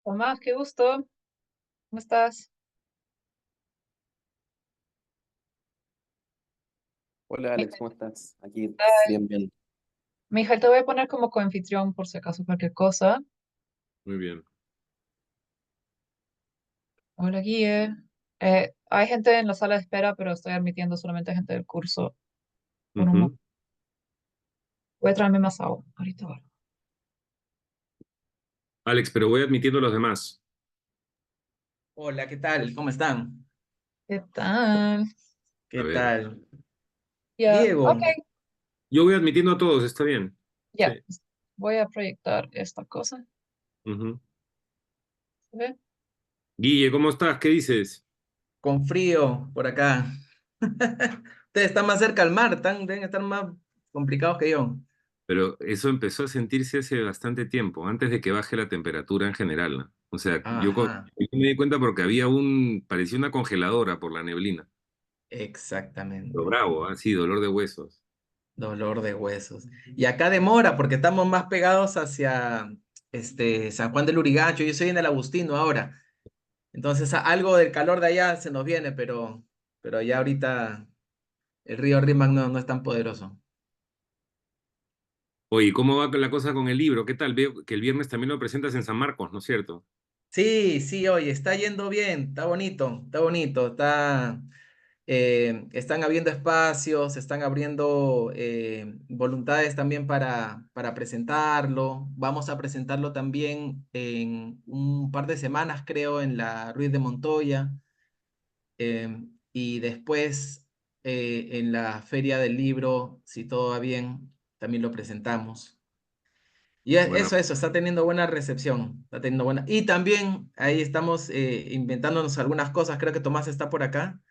Tomás, qué gusto. ¿Cómo estás? Hola Alex, Mija, ¿cómo estás? Aquí tal? bien, bien. Mija, te voy a poner como coanfitrión por si acaso cualquier cosa. Muy bien. Hola, Guille. Hay gente en la sala de espera, pero estoy admitiendo solamente gente del curso por un momento. Ujú. Voy a traerme más agua. Ahorita vuelvo. Alex, pero voy admitiendo a los demás. Hola, ¿qué tal? ¿Cómo están? ¿Qué tal? A ¿Qué ver, tal? Ya, ok, Diego, yo voy admitiendo a todos, está bien. Sí. ya. Voy a proyectar esta cosa. Ujú. ¿Se ve? Guille, ¿cómo estás? ¿Qué dices? con frío por acá. Ustedes están más cerca al mar, deben estar más complicados que yo. Pero eso empezó a sentirse hace bastante tiempo, antes de que baje la temperatura en general, ¿no? O sea, Ajá, yo me di cuenta porque parecía una congeladora por la neblina. Pero exactamente. bravo, así, dolor de huesos. Dolor de huesos. Y acá demora porque estamos más pegados hacia San Juan del Lurigancho. Yo soy en el Agustino ahora. Entonces algo del calor de allá se nos viene, pero ya ahorita el río Rímac no es tan poderoso. Oye, ¿cómo va la cosa con el libro? ¿Qué tal? Veo que el viernes también lo presentas en San Marcos, ¿no es cierto? Sí, sí, oye, está yendo bien, está bonito, están abriendo espacios, están abriendo voluntades también para presentarlo. Vamos a presentarlo también en un par de semanas, creo, en la Ruiz de Montoya, y después en la Feria del Libro, si todo va bien, también lo presentamos. Y Bueno, eso, está teniendo buena recepción, está teniendo buena. Y también ahí estamos inventándonos algunas cosas, creo que Tomás está por acá.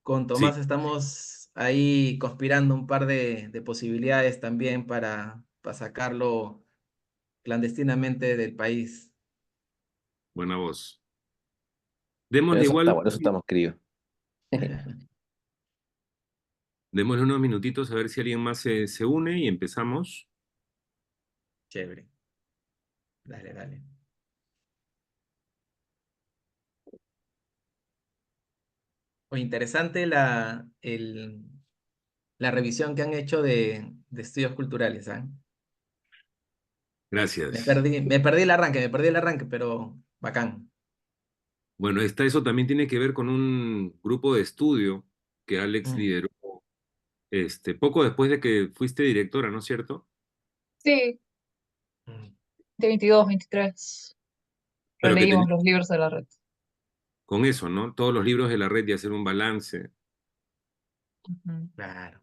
Con sí. Tomás estamos ahí conspirando un par de posibilidades también para sacarlo clandestinamente del país. Buena voz. Pero Démosle eso está igual, bueno, eso estamos críos. démosle unos minutitos a ver si alguien más se une y empezamos. Chévere, dale, dale. O interesante la revisión que han hecho de estudios culturales, ¿ah? Gracias. Me perdí el arranque, pero bacán. Bueno, eso también tiene que ver con un grupo de estudio que Alex Mm, lideró, poco después de que fuiste directora, ¿no es cierto? Sí, mm. 22, 23. Pero que Releímos tenía los libros de la red. con eso, ¿no? Todos los libros de la red y hacer un balance. Ujú. Claro,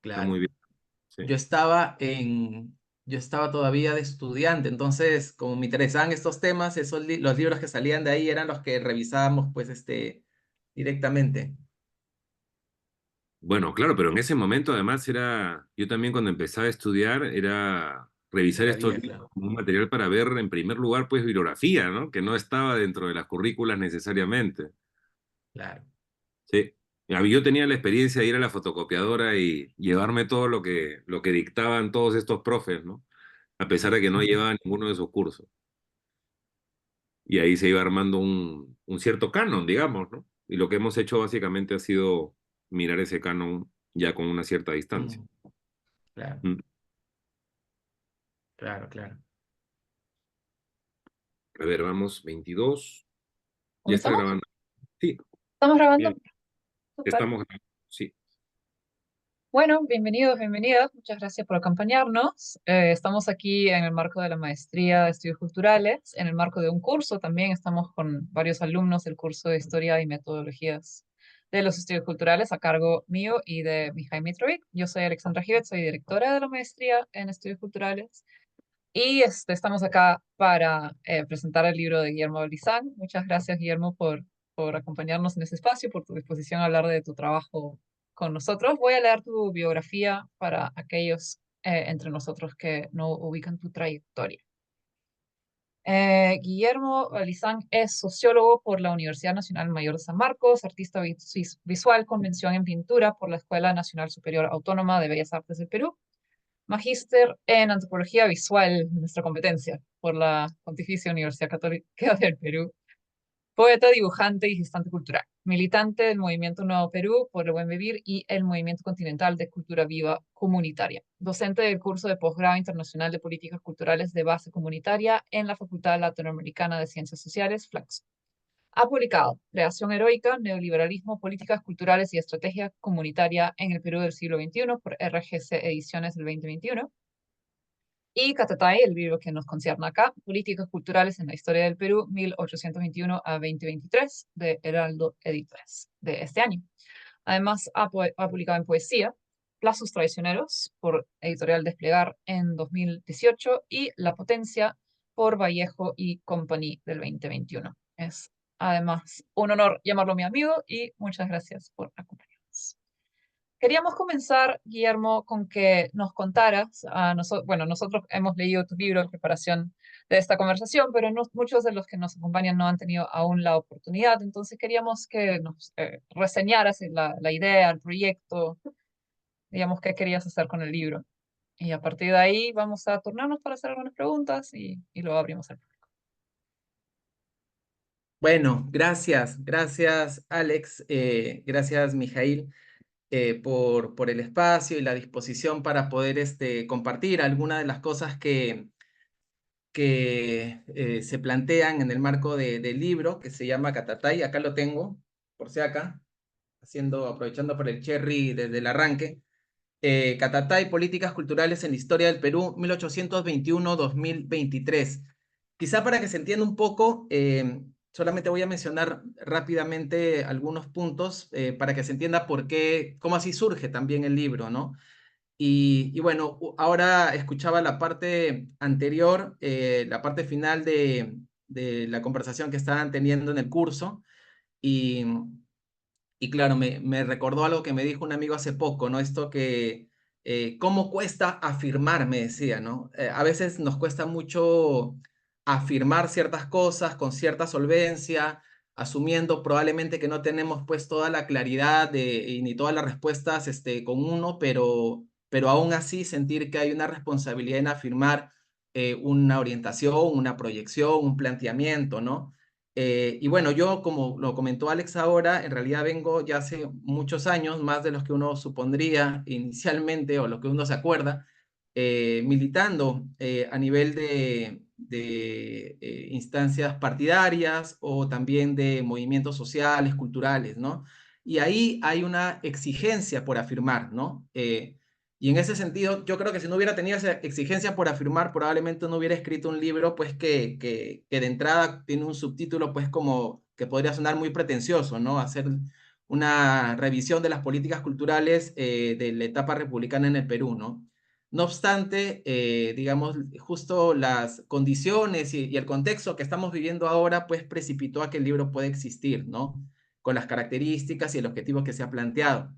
Está claro. muy bien. Sí. Yo estaba yo estaba todavía de estudiante, entonces como me interesaban estos temas, los libros que salían de ahí eran los que revisábamos pues directamente. Bueno, claro, pero en ese momento además yo también cuando empezaba a estudiar, era revisar estos Todavía, libros claro. como un material para ver en primer lugar, pues, bibliografía, ¿no? Que no estaba dentro de las currículas necesariamente. Claro. Sí. Yo tenía la experiencia de ir a la fotocopiadora y llevarme todo lo que dictaban todos estos profes, ¿no? A pesar de que no llevaban ninguno de sus cursos. Y ahí se iba armando un cierto canon, digamos, ¿no? Y lo que hemos hecho básicamente ha sido mirar ese canon ya con una cierta distancia. Mm, claro, Mm. claro, claro. A ver, vamos, 22. Ya está ¿Comenzamos? grabando. Sí, ¿Estamos grabando? bien. Súper. Estamos grabando. Sí. Bueno, bienvenidos, bienvenidas. Muchas gracias por acompañarnos. Estamos aquí en el marco de la maestría de estudios culturales, en el marco de un curso también. Estamos con varios alumnos del curso de historia y metodologías de los estudios culturales a cargo mío y de Mihai Mitrovic. Yo soy Alexandra Givet, soy directora de la maestría en estudios culturales y estamos acá para presentar el libro de Guillermo Belizán. Muchas gracias, Guillermo, por acompañarnos en este espacio, por tu disposición a hablar de tu trabajo con nosotros. Voy a leer tu biografía para aquellos entre nosotros que no ubican tu trayectoria. Guillermo Belizán es sociólogo por la Universidad Nacional Mayor de San Marcos, artista visual con mención en pintura por la Escuela Nacional Superior Autónoma de Bellas Artes del Perú, magíster en Antropología Visual, nuestra competencia, por la Pontificia Universidad Católica del Perú. Poeta, dibujante y gestante cultural. Militante del Movimiento Nuevo Perú por el Buen Vivir y el Movimiento Continental de Cultura Viva Comunitaria. Docente del curso de posgrado internacional de Políticas Culturales de Base Comunitaria en la Facultad Latinoamericana de Ciencias Sociales, FLACSO. Ha publicado Creación Heroica, Neoliberalismo, Políticas Culturales y Estrategia Comunitaria en el Perú del siglo XXI por RGC Ediciones del 2021. Y Catatay, el libro que nos concierne acá, Políticas Culturales en la Historia del Perú, 1821 a 2023, de Heraldo Editores, de este año. Además, ha publicado en poesía Plazos Traicioneros, por Editorial Desplegar en 2018, y La Potencia, por Vallejo y Company, del 2021. Es, además, un honor llamarlo mi amigo y muchas gracias por acompañarnos. Queríamos comenzar, Guillermo, con que nos contaras, bueno, nosotros hemos leído tu libro en preparación de esta conversación, pero muchos de los que nos acompañan no han tenido aún la oportunidad, entonces queríamos que nos reseñaras la idea, el proyecto, digamos, qué querías hacer con el libro. Y a partir de ahí vamos a turnarnos para hacer algunas preguntas y luego abrimos el público. Bueno, gracias Alex, gracias Mijail. Por el espacio y la disposición para poder compartir algunas de las cosas que se plantean en el marco del libro que se llama Catatay. Acá lo tengo, por si acá, aprovechando por el cherry desde el arranque. Catatay, Políticas Culturales en la Historia del Perú, 1821-2023. Quizá para que se entienda un poco, solamente voy a mencionar rápidamente algunos puntos para que se entienda por qué, cómo así surge también el libro, ¿no? Y bueno, ahora escuchaba la parte anterior, la parte final de la conversación que estaban teniendo en el curso, y, y claro, me recordó algo que me dijo un amigo hace poco, ¿no? Esto que, ¿cómo cuesta afirmar? Me decía, ¿no? A veces nos cuesta mucho afirmar ciertas cosas con cierta solvencia, asumiendo probablemente que no tenemos pues toda la claridad y ni todas las respuestas con uno, pero aún así sentir que hay una responsabilidad en afirmar una orientación, una proyección, un planteamiento, ¿no? Y bueno, yo, como lo comentó Alex ahora, en realidad vengo ya hace muchos años, más de los que uno supondría inicialmente o lo que uno se acuerda, militando a nivel de instancias partidarias o también de movimientos sociales, culturales, ¿no? Y ahí hay una exigencia por afirmar, ¿no? Y en ese sentido, yo creo que si no hubiera tenido esa exigencia por afirmar, probablemente no hubiera escrito un libro, pues que de entrada tiene un subtítulo, pues como que podría sonar muy pretencioso, ¿no? Hacer una revisión de las políticas culturales de la etapa republicana en el Perú, ¿no? No obstante, digamos, justo las condiciones y el contexto que estamos viviendo ahora, pues precipitó a que el libro pueda existir, ¿no? Con las características y el objetivo que se ha planteado.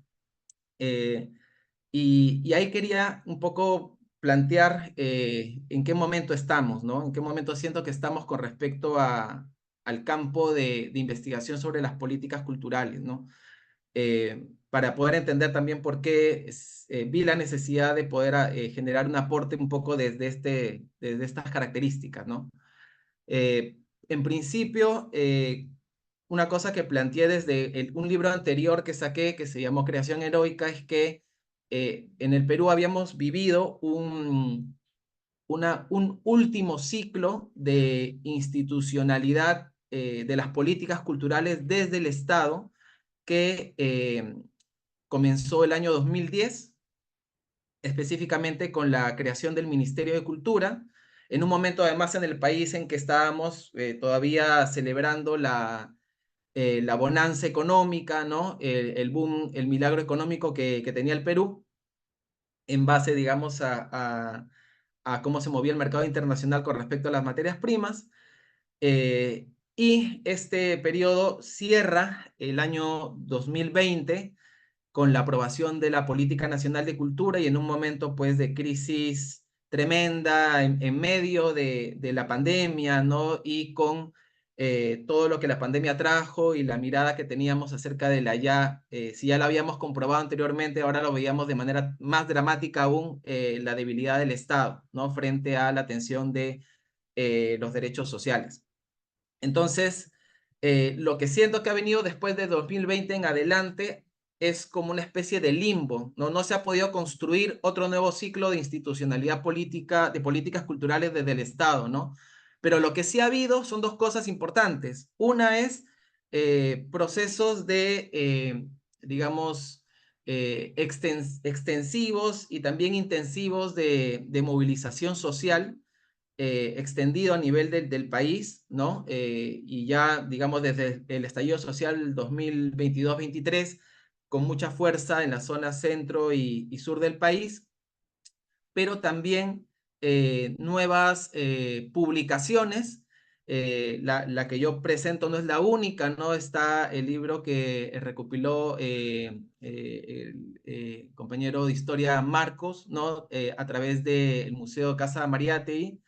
Y ahí quería un poco plantear en qué momento estamos, ¿no? En qué momento siento que estamos con respecto al campo de investigación sobre las políticas culturales, ¿no? Para poder entender también por qué vi la necesidad de poder generar un aporte un poco desde estas características, ¿no? En principio, una cosa que planteé desde un libro anterior que saqué, que se llamó Creación Heroica, es que en el Perú habíamos vivido un último ciclo de institucionalidad de las políticas culturales desde el Estado que comenzó el año 2010, específicamente con la creación del Ministerio de Cultura, en un momento además en el país en que estábamos todavía celebrando la bonanza económica, ¿no? El boom, el milagro económico que tenía el Perú, en base, digamos, a cómo se movía el mercado internacional con respecto a las materias primas. Y este periodo cierra el año 2020 con la aprobación de la Política Nacional de Cultura y en un momento pues de crisis tremenda en medio de la pandemia, ¿no? Y con todo lo que la pandemia trajo y la mirada que teníamos acerca de si ya la habíamos comprobado anteriormente, ahora lo veíamos de manera más dramática aún, la debilidad del Estado, ¿no? Frente a la atención de los derechos sociales. Entonces, lo que siento que ha venido después de 2020 en adelante es como una especie de limbo, ¿no? No se ha podido construir otro nuevo ciclo de institucionalidad política, de políticas culturales desde el Estado, ¿no? Pero lo que sí ha habido son dos cosas importantes. Una es procesos de, digamos, extensivos y también intensivos de movilización social, extendido a nivel del país, ¿no? Y ya, digamos, desde el estallido social 2022-23, con mucha fuerza en la zona centro y sur del país, pero también nuevas publicaciones. La que yo presento no es la única, ¿no? Está el libro que recopiló el compañero de historia Marcos, ¿no? A través del Museo Casa Mariátegui,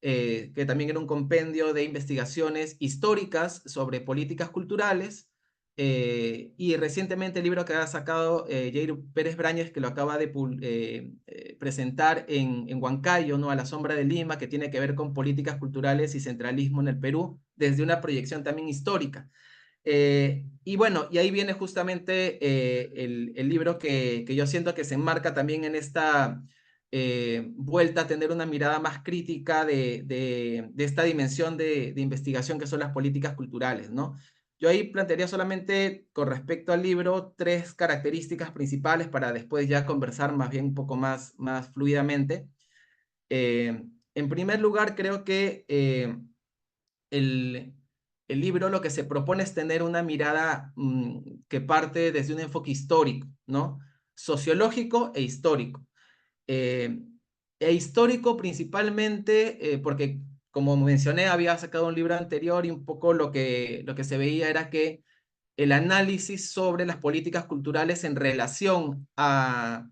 que también era un compendio de investigaciones históricas sobre políticas culturales. Y recientemente el libro que ha sacado Jair Pérez Brañez, que lo acaba de presentar en Huancayo, ¿no? A la sombra de Lima, que tiene que ver con políticas culturales y centralismo en el Perú, desde una proyección también histórica. Y bueno, y ahí viene justamente el libro que yo siento que se enmarca también en esta vuelta a tener una mirada más crítica de esta dimensión de investigación que son las políticas culturales, ¿no? Yo ahí plantearía solamente con respecto al libro 3 características principales para después ya conversar más bien un poco más fluidamente. En primer lugar, creo que el, el libro lo que se propone es tener una mirada que parte desde un enfoque histórico, ¿no? Sociológico e histórico. Eh, Histórico principalmente porque, como mencioné, había sacado un libro anterior y un poco lo que se veía era que el análisis sobre las políticas culturales en relación a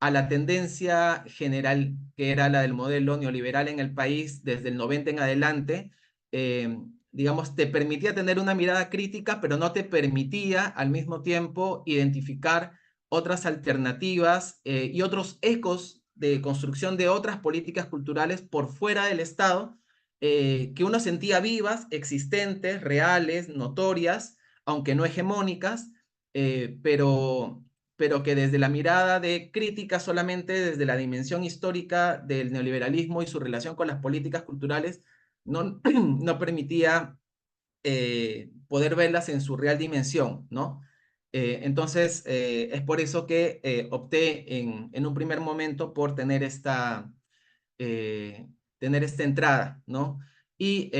la tendencia general que era la del modelo neoliberal en el país desde el 90 en adelante, digamos, te permitía tener una mirada crítica, pero no te permitía al mismo tiempo identificar otras alternativas y otros ecos de construcción de otras políticas culturales por fuera del Estado, que uno sentía vivas, existentes, reales, notorias, aunque no hegemónicas, pero que desde la mirada de crítica solamente desde la dimensión histórica del neoliberalismo y su relación con las políticas culturales, no, no permitía poder verlas en su real dimensión, ¿no? Entonces, es por eso que opté en un primer momento por tener esta entrada, ¿no? Y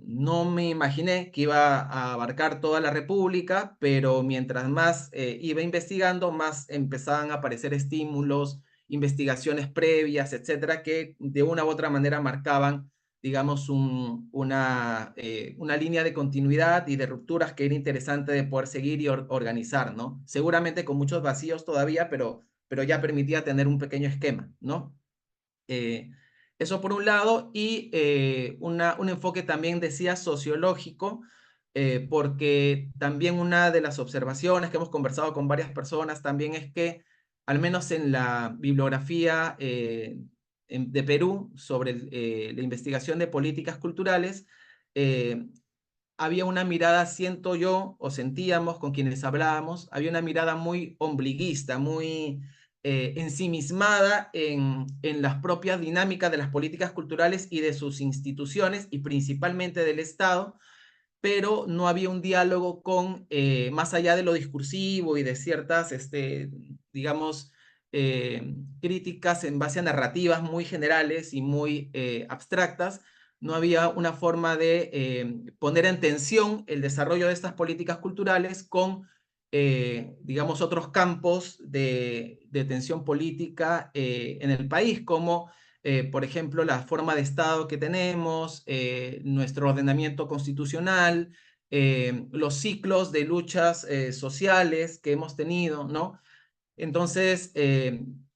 no me imaginé que iba a abarcar toda la República, pero mientras más iba investigando, más empezaban a aparecer estímulos, investigaciones previas, etcétera, que de una u otra manera marcaban, digamos, una línea de continuidad y de rupturas que era interesante de poder seguir y organizar, ¿no? Seguramente con muchos vacíos todavía, pero ya permitía tener un pequeño esquema, ¿no? Eso por un lado, y un enfoque también decía sociológico, porque también una de las observaciones que hemos conversado con varias personas también es que, al menos en la bibliografía de Perú sobre la investigación de políticas culturales, eh, había una mirada, siento yo, o sentíamos con quienes hablábamos, había una mirada muy ombliguista, muy ensimismada en las propias dinámicas de las políticas culturales y de sus instituciones, y principalmente del Estado, pero no había un diálogo con, más allá de lo discursivo y de ciertas, digamos, críticas en base a narrativas muy generales y muy abstractas. No había una forma de poner en tensión el desarrollo de estas políticas culturales con, digamos, otros campos de tensión política en el país, como por ejemplo, la forma de Estado que tenemos, nuestro ordenamiento constitucional, los ciclos de luchas sociales que hemos tenido, ¿no? Entonces,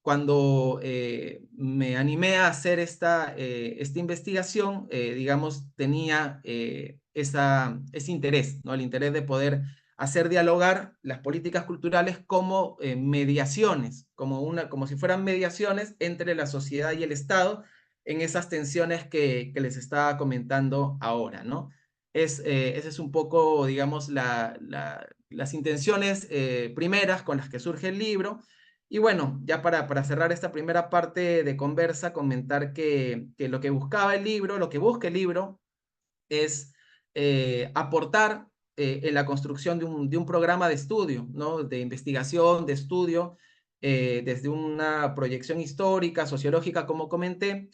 cuando me animé a hacer esta investigación, digamos, tenía ese interés, ¿no? El interés de poder hacer dialogar las políticas culturales como mediaciones, como si fueran mediaciones entre la sociedad y el Estado en esas tensiones que les estaba comentando ahora, ¿no? Ese es un poco, digamos, las intenciones primeras con las que surge el libro. Y bueno, ya para cerrar esta primera parte de conversa, comentar que lo que buscaba el libro, lo que busca el libro, es aportar en la construcción de un programa de estudio, ¿no? De investigación, de estudio, desde una proyección histórica, sociológica, como comenté,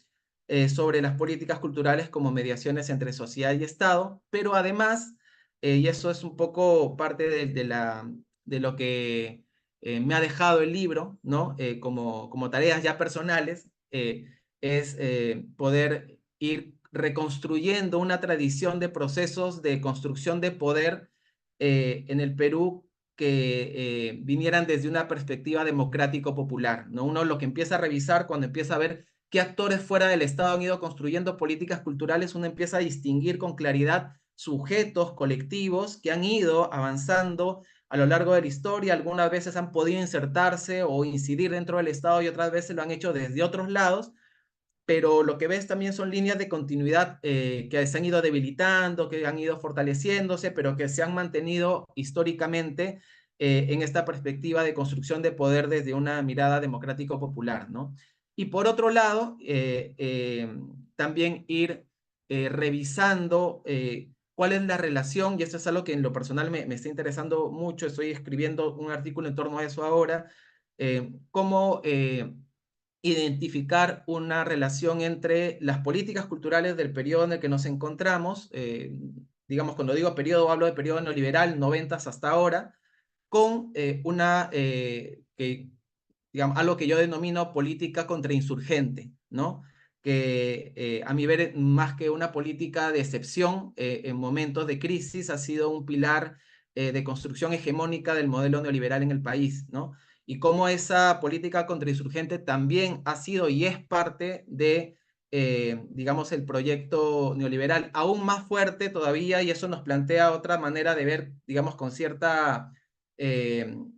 sobre las políticas culturales como mediaciones entre sociedad y Estado, pero además, y eso es un poco parte de lo que me ha dejado el libro, ¿no? Como tareas ya personales, es poder ir reconstruyendo una tradición de procesos de construcción de poder en el Perú que vinieran desde una perspectiva democrático-popular, ¿no? Uno lo que empieza a revisar cuando empieza a ver qué actores fuera del Estado han ido construyendo políticas culturales, uno empieza a distinguir con claridad sujetos colectivos que han ido avanzando a lo largo de la historia, algunas veces han podido insertarse o incidir dentro del Estado y otras veces lo han hecho desde otros lados, pero lo que ves también son líneas de continuidad que se han ido debilitando, que han ido fortaleciéndose, pero que se han mantenido históricamente en esta perspectiva de construcción de poder desde una mirada democrático-popular, ¿no? Y por otro lado, también ir revisando cuál es la relación, y esto es algo que en lo personal me está interesando mucho, estoy escribiendo un artículo en torno a eso ahora, cómo identificar una relación entre las políticas culturales del periodo en el que nos encontramos, digamos, cuando digo periodo, hablo de periodo neoliberal, 90s hasta ahora, con digamos, algo que yo denomino política contrainsurgente, ¿no? Que a mi ver, más que una política de excepción en momentos de crisis, ha sido un pilar de construcción hegemónica del modelo neoliberal en el país, ¿no? Y cómo esa política contrainsurgente también ha sido y es parte de, digamos, el proyecto neoliberal, aún más fuerte todavía, y eso nos plantea otra manera de ver, digamos, con cierta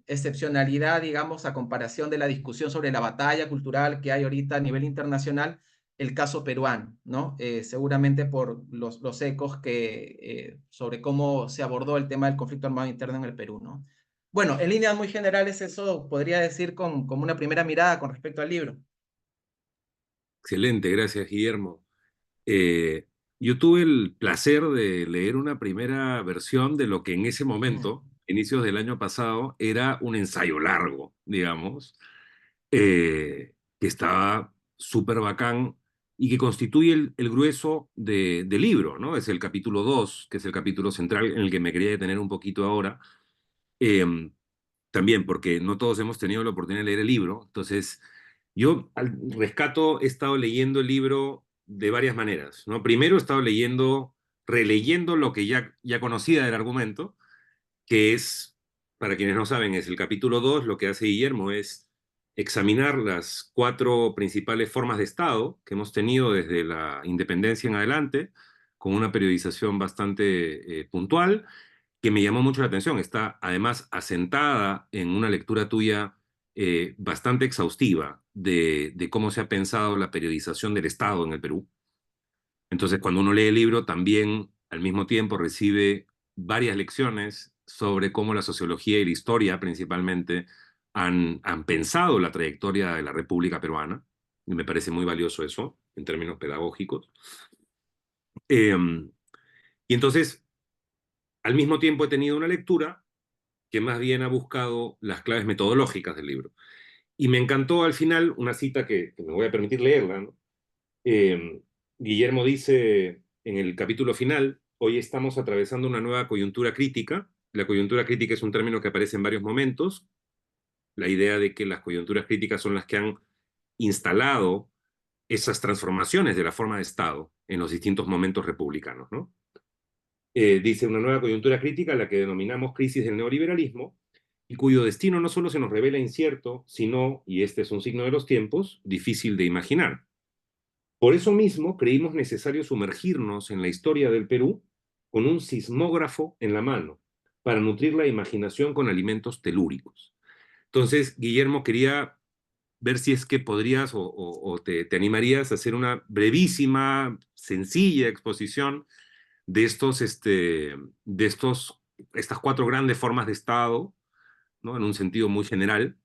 excepcionalidad, digamos, a comparación de la discusión sobre la batalla cultural que hay ahorita a nivel internacional, el caso peruano, ¿no? Seguramente por los ecos sobre cómo se abordó el tema del conflicto armado interno en el Perú, ¿no? Bueno, en líneas muy generales eso podría decir como una primera mirada con respecto al libro. Excelente, gracias, Guillermo. Eh, yo tuve el placer de leer una primera versión de lo que en ese momento, inicios del año pasado, era un ensayo largo, digamos, que estaba súper bacán y que constituye el grueso del libro, ¿no? Es el capítulo 2, que es el capítulo central en el que me quería detener un poquito ahora. También porque no todos hemos tenido la oportunidad de leer el libro. Entonces, yo al rescato he estado leyendo el libro de varias maneras, ¿no? Primero he estado releyendo lo que ya conocía del argumento, que es, para quienes no saben, es el capítulo 2. Lo que hace Guillermo es examinar las 4 principales formas de Estado que hemos tenido desde la independencia en adelante, con una periodización bastante puntual, que me llamó mucho la atención. Está además asentada en una lectura tuya bastante exhaustiva de cómo se ha pensado la periodización del Estado en el Perú. Entonces, cuando uno lee el libro, también al mismo tiempo recibe varias lecciones sobre cómo la sociología y la historia principalmente han pensado la trayectoria de la República Peruana. Y me parece muy valioso eso en términos pedagógicos. Y entonces, al mismo tiempo he tenido una lectura que más bien ha buscado las claves metodológicas del libro. Y me encantó al final una cita que me voy a permitir leerla, ¿no? Guillermo dice en el capítulo final: hoy estamos atravesando una nueva coyuntura crítica. La coyuntura crítica es un término que aparece en varios momentos. La idea de que las coyunturas críticas son las que han instalado esas transformaciones de la forma de Estado en los distintos momentos republicanos, ¿no? Dice: una nueva coyuntura crítica, la que denominamos crisis del neoliberalismo, y cuyo destino no solo se nos revela incierto, sino, y este es un signo de los tiempos, difícil de imaginar. Por eso mismo creímos necesario sumergirnos en la historia del Perú con un sismógrafo en la mano, para nutrir la imaginación con alimentos telúricos. Entonces, Guillermo, quería ver si es que podrías o te animarías a hacer una brevísima, sencilla exposición de estas cuatro grandes formas de Estado, ¿no? En un sentido muy general,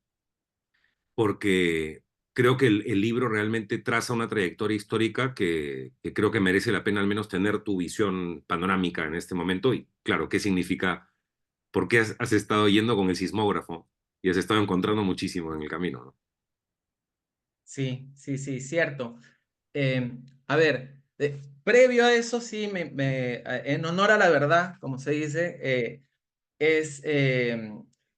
porque creo que el libro realmente traza una trayectoria histórica que creo que merece la pena al menos tener tu visión panorámica en este momento y, claro, qué significa, por qué has estado yendo con el sismógrafo y has estado encontrando muchísimo en el camino, ¿no? Sí, sí, sí, cierto. A ver, previo a eso, sí, en honor a la verdad, como se dice, es,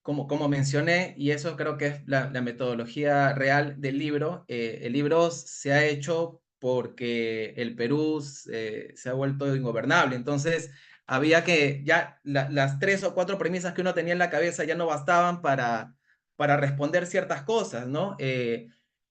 como mencioné, y eso creo que es la metodología real del libro, el libro se ha hecho porque el Perú se ha vuelto ingobernable, entonces había que, ya las 3 o 4 premisas que uno tenía en la cabeza ya no bastaban para responder ciertas cosas, ¿no?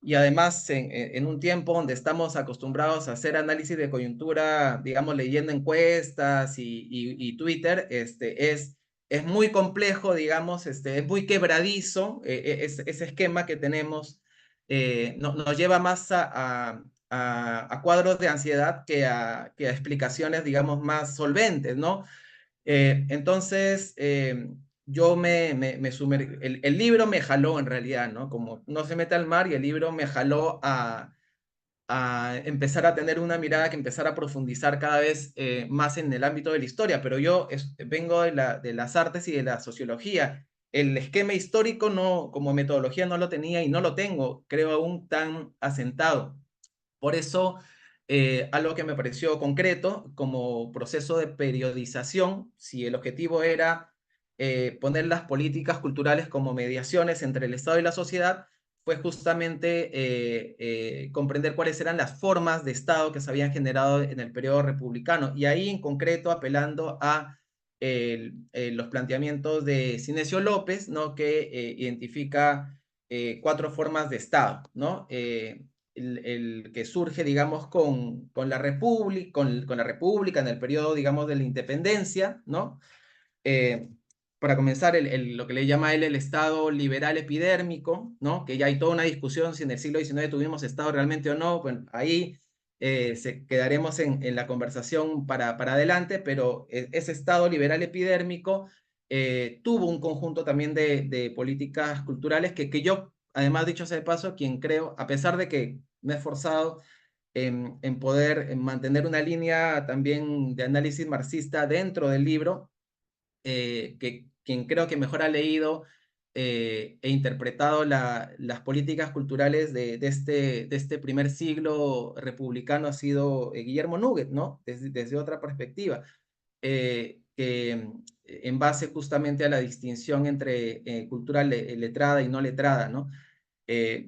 Y además, en un tiempo donde estamos acostumbrados a hacer análisis de coyuntura, digamos, leyendo encuestas y Twitter, es muy complejo, digamos, es muy quebradizo ese esquema que tenemos. Nos lleva más a cuadros de ansiedad que a explicaciones, digamos, más solventes, ¿no? Entonces, yo me sumergí, el libro me jaló en realidad, ¿no? Como no se mete al mar y el libro me jaló a empezar a tener una mirada que empezara a profundizar cada vez más en el ámbito de la historia, pero yo vengo de las artes y de la sociología. El esquema histórico no, como metodología no lo tenía y no lo tengo, creo aún tan asentado. Por eso, algo que me pareció concreto como proceso de periodización, si el objetivo era poner las políticas culturales como mediaciones entre el Estado y la sociedad, fue justamente comprender cuáles eran las formas de Estado que se habían generado en el periodo republicano. Y ahí en concreto apelando a los planteamientos de Cinesio López, ¿no? Que identifica 4 formas de Estado, ¿no? El que surge, digamos, con la República, con la República en el periodo, digamos, de la independencia, ¿no? Eh, para comenzar, lo que le llama él el Estado liberal epidérmico, ¿no? Que ya hay toda una discusión si en el siglo XIX tuvimos Estado realmente o no. Bueno, ahí quedaremos en la conversación para adelante, pero ese Estado liberal epidérmico tuvo un conjunto también de políticas culturales que yo, además, dicho sea de paso, quien creo, a pesar de que me he esforzado en poder mantener una línea también de análisis marxista dentro del libro, que quien creo que mejor ha leído e interpretado las políticas culturales de este primer siglo republicano ha sido Guillermo Núñez, ¿no? Desde otra perspectiva, que en base justamente a la distinción entre cultura letrada y no letrada, ¿no?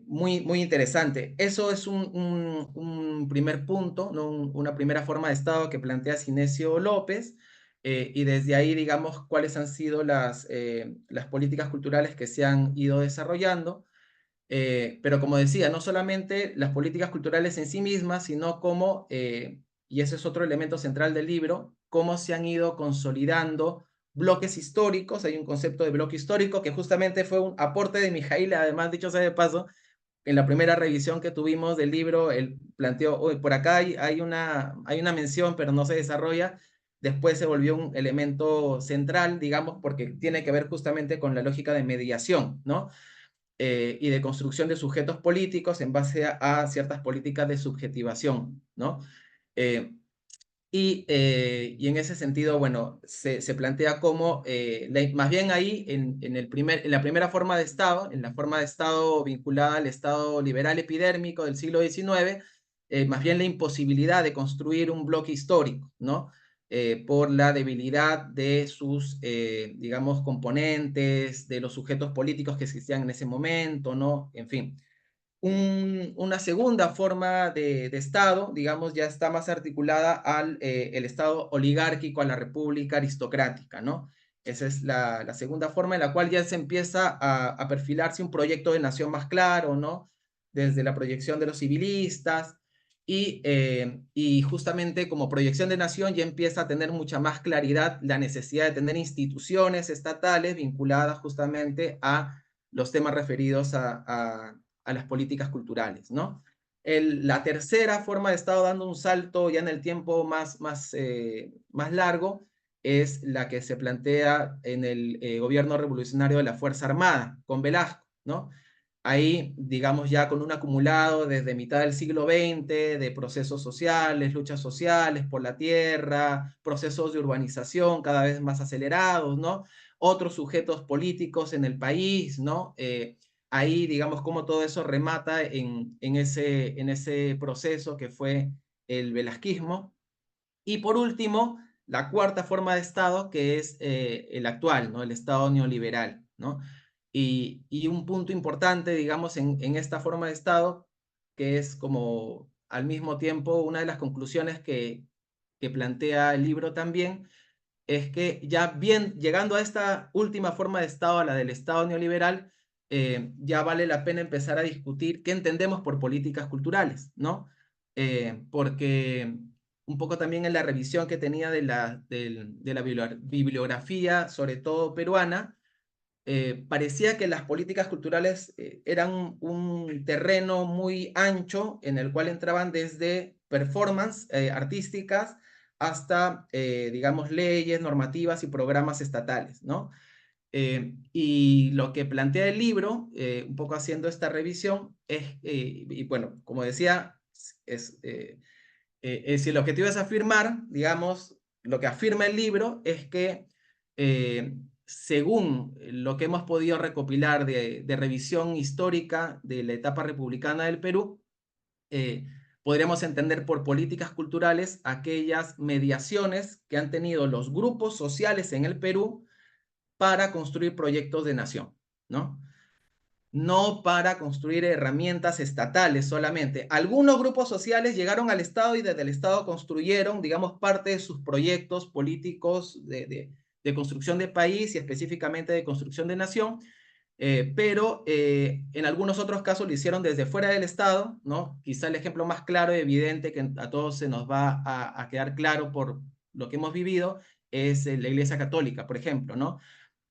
Muy, muy interesante. Eso es un primer punto, ¿no? Una primera forma de Estado que plantea Cinesio López, y desde ahí, digamos, cuáles han sido las políticas culturales que se han ido desarrollando. Pero como decía, no solamente las políticas culturales en sí mismas, sino cómo, y ese es otro elemento central del libro, cómo se han ido consolidando bloques históricos. Hay un concepto de bloque histórico que justamente fue un aporte de Mijail, además, dicho sea de paso, en la primera revisión que tuvimos del libro, él planteó: "Oye, por acá hay una mención, pero no se desarrolla". Después se volvió un elemento central, digamos, porque tiene que ver justamente con la lógica de mediación, ¿no? Y de construcción de sujetos políticos en base a ciertas políticas de subjetivación, ¿no? Eh, y en ese sentido, bueno, se plantea como, más bien ahí, en la primera forma de Estado, en la forma de Estado vinculada al Estado liberal epidérmico del siglo XIX, más bien la imposibilidad de construir un bloque histórico, ¿no? Por la debilidad de sus, digamos, componentes, de los sujetos políticos que existían en ese momento, ¿no? En fin. Una segunda forma de Estado, digamos, ya está más articulada al el Estado oligárquico, a la república aristocrática, ¿no? Esa es la segunda forma en la cual ya se empieza a perfilarse un proyecto de nación más claro, ¿no? Desde la proyección de los civilistas y justamente como proyección de nación ya empieza a tener mucha más claridad la necesidad de tener instituciones estatales vinculadas justamente a los temas referidos a las políticas culturales, ¿no? La tercera forma de Estado, dando un salto ya en el tiempo más largo, es la que se plantea en el gobierno revolucionario de la Fuerza Armada, con Velasco, ¿no? Ahí, digamos, ya con un acumulado desde mitad del siglo XX de procesos sociales, luchas sociales por la tierra, procesos de urbanización cada vez más acelerados, ¿no? Otros sujetos políticos en el país, ¿no? Ahí, digamos, cómo todo eso remata en ese proceso que fue el velasquismo. Y por último, la cuarta forma de Estado, que es el actual, ¿no? El Estado neoliberal, ¿no? Y un punto importante, digamos, en esta forma de Estado, que es como al mismo tiempo una de las conclusiones que plantea el libro también, es que ya bien, llegando a esta última forma de Estado, a la del Estado neoliberal, ya vale la pena empezar a discutir qué entendemos por políticas culturales, ¿no? Porque un poco también en la revisión que tenía de la bibliografía, sobre todo peruana, parecía que las políticas culturales eran un terreno muy ancho en el cual entraban desde performance artísticas hasta, digamos, leyes, normativas y programas estatales, ¿no? Y lo que plantea el libro, un poco haciendo esta revisión, y bueno, como decía, si el objetivo es afirmar, digamos, lo que afirma el libro es que según lo que hemos podido recopilar de revisión histórica de la etapa republicana del Perú, podríamos entender por políticas culturales aquellas mediaciones que han tenido los grupos sociales en el Perú para construir proyectos de nación, ¿no? No para construir herramientas estatales solamente. Algunos grupos sociales llegaron al Estado y desde el Estado construyeron, digamos, parte de sus proyectos políticos de construcción de país y específicamente de construcción de nación, pero en algunos otros casos lo hicieron desde fuera del Estado, ¿no? Quizá el ejemplo más claro y evidente que a todos se nos va a quedar claro por lo que hemos vivido es la Iglesia Católica, por ejemplo, ¿no?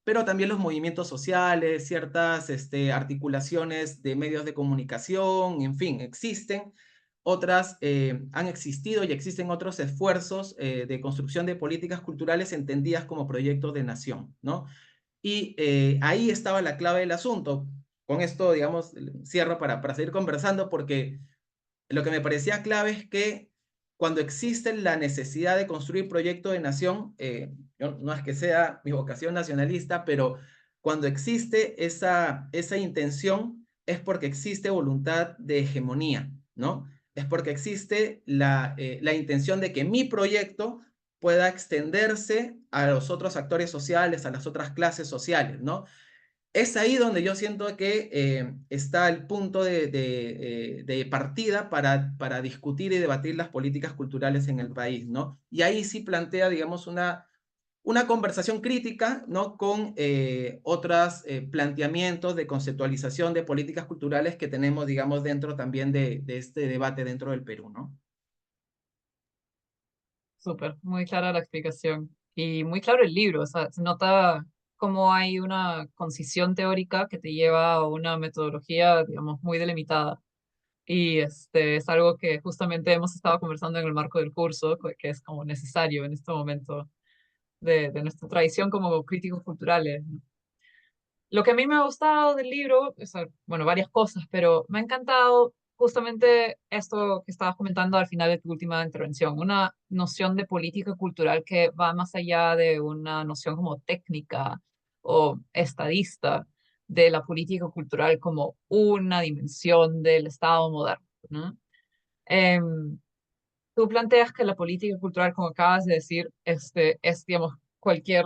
Pero también los movimientos sociales, ciertas articulaciones de medios de comunicación, en fin, existen. Otras han existido y existen otros esfuerzos de construcción de políticas culturales entendidas como proyectos de nación, ¿no? Y ahí estaba la clave del asunto. Con esto, digamos, cierro para seguir conversando, porque lo que me parecía clave es que cuando existe la necesidad de construir proyecto de nación, no es que sea mi vocación nacionalista, pero cuando existe esa intención es porque existe voluntad de hegemonía, ¿no? Es porque existe la intención de que mi proyecto pueda extenderse a los otros actores sociales, a las otras clases sociales, ¿no? Es ahí donde yo siento que está el punto de partida para discutir y debatir las políticas culturales en el país, ¿no? Y ahí sí plantea, digamos, una conversación crítica, ¿no? Con otros planteamientos de conceptualización de políticas culturales que tenemos, digamos, dentro también de este debate dentro del Perú, ¿no? Súper, muy clara la explicación y muy claro el libro, o sea, se nota cómo hay una concisión teórica que te lleva a una metodología, digamos, muy delimitada. Y es algo que justamente hemos estado conversando en el marco del curso, que es como necesario en este momento de nuestra tradición como críticos culturales, ¿no? Lo que a mí me ha gustado del libro, bueno, varias cosas, pero me ha encantado justamente esto que estabas comentando al final de tu última intervención, una noción de política cultural que va más allá de una noción como técnica o estadista de la política cultural como una dimensión del Estado moderno, ¿no? Em, Tú planteas que la política cultural, como acabas de decir, es, digamos, cualquier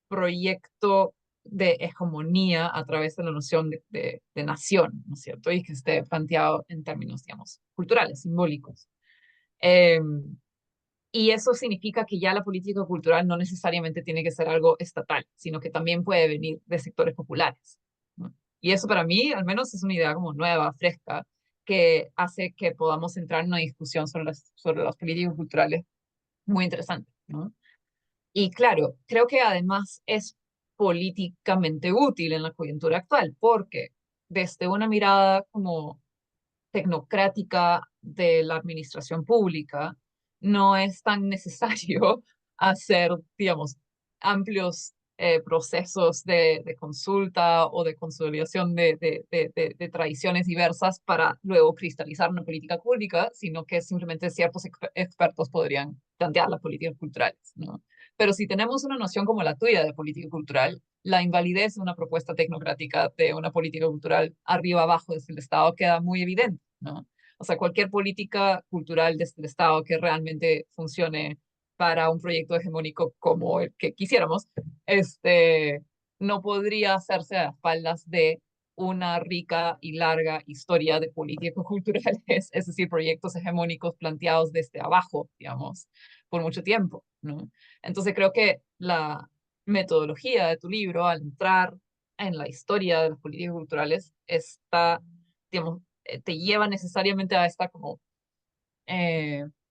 proyecto de hegemonía a través de la noción de nación, ¿no es cierto? Y que esté planteado en términos, digamos, culturales, simbólicos. Eh, Y eso significa que ya la política cultural no necesariamente tiene que ser algo estatal, sino que también puede venir de sectores populares, ¿no? Y eso para mí, al menos, es una idea como nueva, fresca, que hace que podamos entrar en una discusión sobre las políticas culturales muy interesante, ¿no? Y claro, creo que además es políticamente útil en la coyuntura actual, porque desde una mirada como tecnocrática de la administración pública, no es tan necesario hacer, digamos, amplios procesos de consulta o de consolidación de tradiciones diversas para luego cristalizar una política pública, sino que simplemente ciertos expertos podrían plantear las políticas culturales, ¿no? Pero si tenemos una noción como la tuya de política cultural, la invalidez de una propuesta tecnocrática de una política cultural arriba abajo desde el Estado queda muy evidente, ¿no? O sea, cualquier política cultural desde el Estado que realmente funcione para un proyecto hegemónico como el que quisiéramos, no podría hacerse a espaldas de una rica y larga historia de políticas culturales, es decir, proyectos hegemónicos planteados desde abajo, digamos, por mucho tiempo, ¿no? Entonces creo que la metodología de tu libro, al entrar en la historia de las políticas culturales, está, digamos, te lleva necesariamente a esta como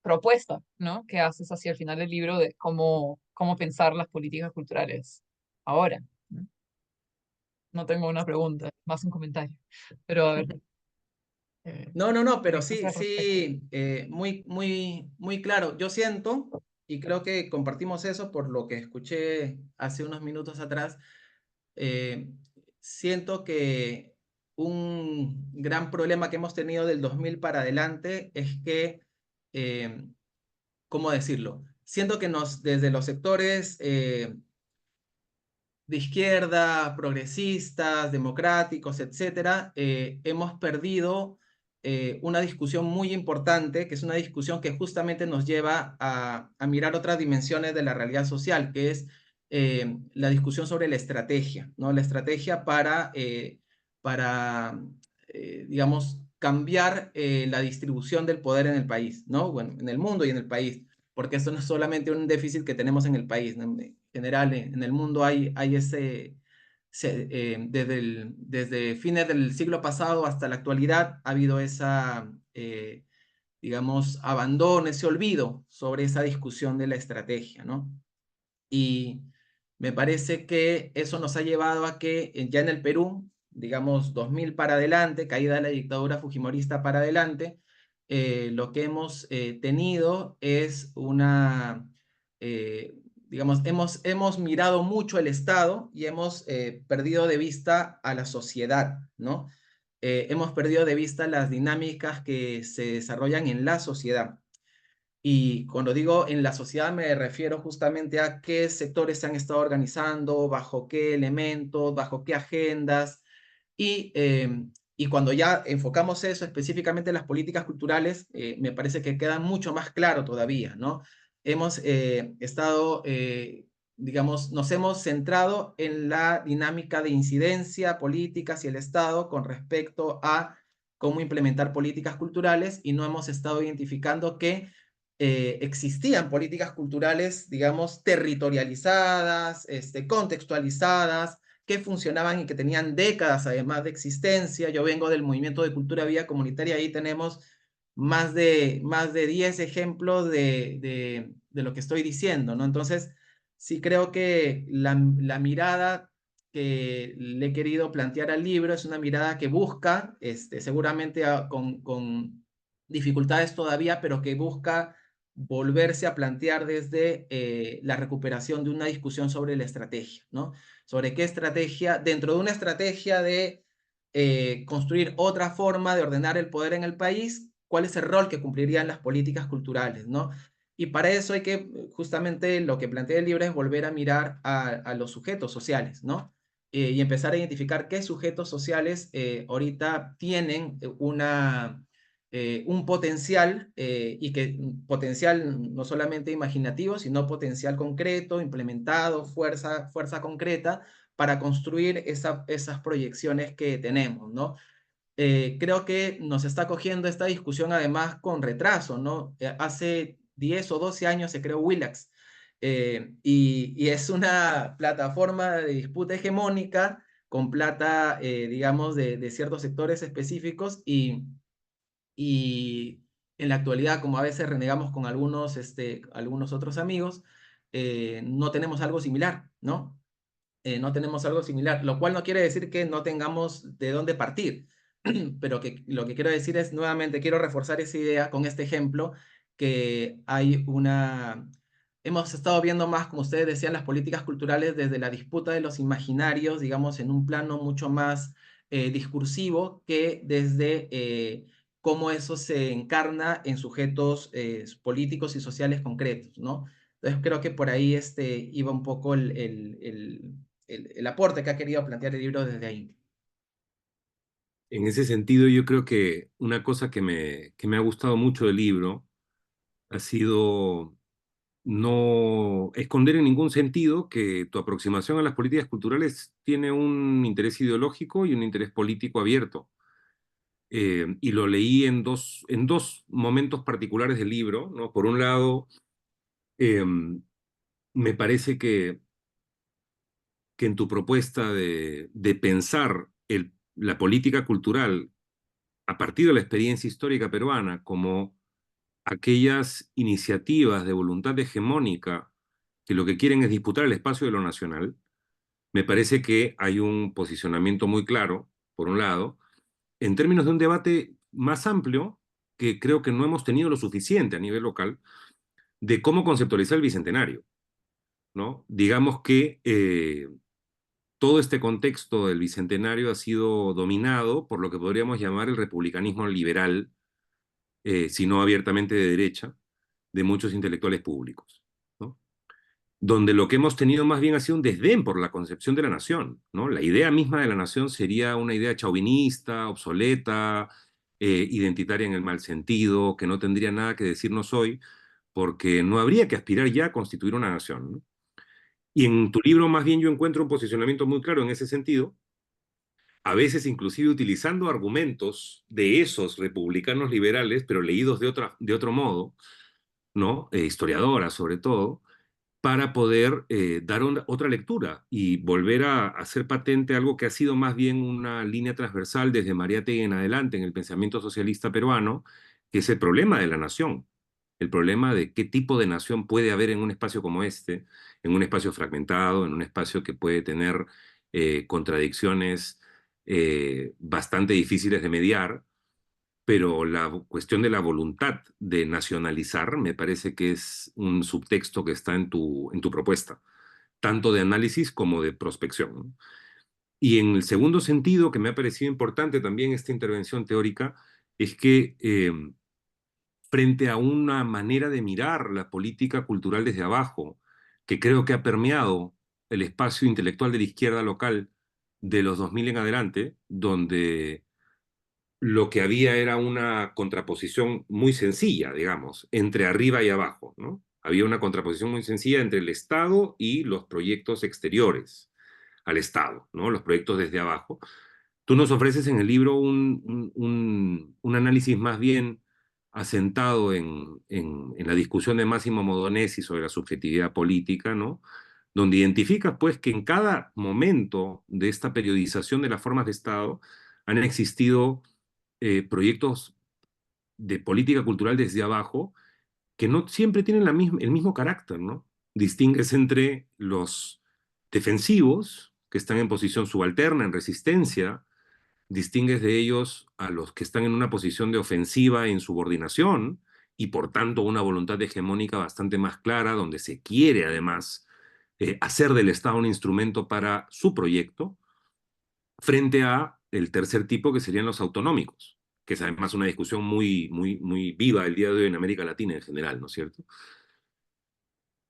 propuesta, ¿no? Que haces hacia el final del libro de cómo pensar las políticas culturales ahora, ¿no? No tengo una pregunta, más un comentario, pero a ver, No, ¿qué pero piensas sí, al respecto? sí, muy claro. Yo siento, y creo que compartimos eso por lo que escuché hace unos minutos atrás, eh, siento que un gran problema que hemos tenido del 2000 para adelante es que, eh, ¿cómo decirlo? Siento que desde los sectores de izquierda, progresistas, democráticos, etcétera, hemos perdido una discusión muy importante, que es una discusión que justamente nos lleva a mirar otras dimensiones de la realidad social, que es la discusión sobre la estrategia, ¿no? La estrategia para digamos, cambiar la distribución del poder en el país, ¿no? Bueno, en el mundo y en el país, porque esto no es solamente un déficit que tenemos en el país, ¿no? En general, en el mundo hay desde fines del siglo pasado hasta la actualidad ha habido digamos, abandono, ese olvido sobre esa discusión de la estrategia, ¿no? Y me parece que eso nos ha llevado a que ya en el Perú, digamos 2000 para adelante, caída de la dictadura fujimorista para adelante, lo que hemos tenido es digamos, hemos mirado mucho el Estado y hemos perdido de vista a la sociedad, ¿no? Hemos perdido de vista las dinámicas que se desarrollan en la sociedad. Y cuando digo en la sociedad me refiero justamente a qué sectores se han estado organizando, bajo qué elementos, bajo qué agendas. Y cuando ya enfocamos eso específicamente en las políticas culturales, me parece que queda mucho más claro todavía, ¿no? Hemos estado, digamos, nos hemos centrado en la dinámica de incidencia política hacia el Estado con respecto a cómo implementar políticas culturales y no hemos estado identificando que existían políticas culturales, digamos, territorializadas, contextualizadas, que funcionaban y que tenían décadas además de existencia. Yo vengo del movimiento de cultura vía comunitaria, ahí tenemos más de 10 ejemplos de lo que estoy diciendo, ¿no? Entonces, sí creo que la mirada que le he querido plantear al libro es una mirada que busca, seguramente con dificultades todavía, pero que busca volverse a plantear desde la recuperación de una discusión sobre la estrategia, ¿no? Sobre qué estrategia, dentro de una estrategia de construir otra forma de ordenar el poder en el país, cuál es el rol que cumplirían las políticas culturales, ¿no? Y para eso hay que, justamente lo que plantea el libro es volver a mirar a los sujetos sociales, ¿no? Y empezar a identificar qué sujetos sociales ahorita tienen un potencial y que potencial no solamente imaginativo, sino potencial concreto, implementado, fuerza concreta para construir esas proyecciones que tenemos, ¿no? Creo que nos está cogiendo esta discusión además con retraso, ¿no? Hace 10 o 12 años se creó Willax. Y es una plataforma de disputa hegemónica con plata, digamos, de ciertos sectores específicos y en la actualidad, como a veces renegamos con algunos otros amigos, no tenemos algo similar, ¿no? No tenemos algo similar, lo cual no quiere decir que no tengamos de dónde partir, pero que lo que quiero decir es, nuevamente, quiero reforzar esa idea con este ejemplo, que hay una... Hemos estado viendo más, como ustedes decían, las políticas culturales desde la disputa de los imaginarios, digamos, en un plano mucho más discursivo que desde cómo eso se encarna en sujetos políticos y sociales concretos, ¿no? Entonces creo que por ahí iba un poco el aporte que ha querido plantear el libro desde ahí. En ese sentido, yo creo que una cosa que me ha gustado mucho del libro ha sido no esconder en ningún sentido que tu aproximación a las políticas culturales tiene un interés ideológico y un interés político abierto. Y lo leí en dos momentos particulares del libro, ¿no? Por un lado, eh, me parece que en tu propuesta de pensar la política cultural a partir de la experiencia histórica peruana como aquellas iniciativas de voluntad hegemónica que lo que quieren es disputar el espacio de lo nacional, me parece que hay un posicionamiento muy claro, por un lado, en términos de un debate más amplio que creo que no hemos tenido lo suficiente a nivel local de cómo conceptualizar el bicentenario, ¿no? Digamos que todo este contexto del bicentenario ha sido dominado por lo que podríamos llamar el republicanismo liberal, si no abiertamente de derecha, de muchos intelectuales públicos, ¿no? Donde lo que hemos tenido más bien ha sido un desdén por la concepción de la nación, ¿no? La idea misma de la nación sería una idea chauvinista, obsoleta, identitaria en el mal sentido, que no tendría nada que decirnos hoy, porque no habría que aspirar ya a constituir una nación, ¿no? Y en tu libro más bien yo encuentro un posicionamiento muy claro en ese sentido, a veces inclusive utilizando argumentos de esos republicanos liberales, pero leídos de otro modo, ¿no? Historiadoras sobre todo, para poder dar otra lectura y volver a hacer patente algo que ha sido más bien una línea transversal desde Mariátegui en adelante en el pensamiento socialista peruano, que es el problema de la nación, el problema de qué tipo de nación puede haber en un espacio como este, en un espacio fragmentado, en un espacio que puede tener contradicciones bastante difíciles de mediar, pero la cuestión de la voluntad de nacionalizar me parece que es un subtexto que está en tu propuesta, tanto de análisis como de prospección, ¿no? Y en el segundo sentido, que me ha parecido importante también esta intervención teórica, es que frente a una manera de mirar la política cultural desde abajo, que creo que ha permeado el espacio intelectual de la izquierda local de los 2000 en adelante, donde lo que había era una contraposición muy sencilla, digamos, entre arriba y abajo, ¿no? Había una contraposición muy sencilla entre el Estado y los proyectos exteriores al Estado, ¿no? Los proyectos desde abajo. Tú nos ofreces en el libro un análisis más bien asentado en la discusión de Máximo Modonesi sobre la subjetividad política, ¿no? Donde identificas, pues, que en cada momento de esta periodización de las formas de Estado han existido proyectos de política cultural desde abajo que no siempre tienen el mismo carácter, ¿no? Distingues entre los defensivos, que están en posición subalterna, en resistencia, distingues de ellos a los que están en una posición de ofensiva en subordinación y por tanto una voluntad hegemónica bastante más clara, donde se quiere además hacer del Estado un instrumento para su proyecto, frente a el tercer tipo que serían los autonómicos, que es además una discusión muy viva el día de hoy en América Latina en general, ¿no es cierto?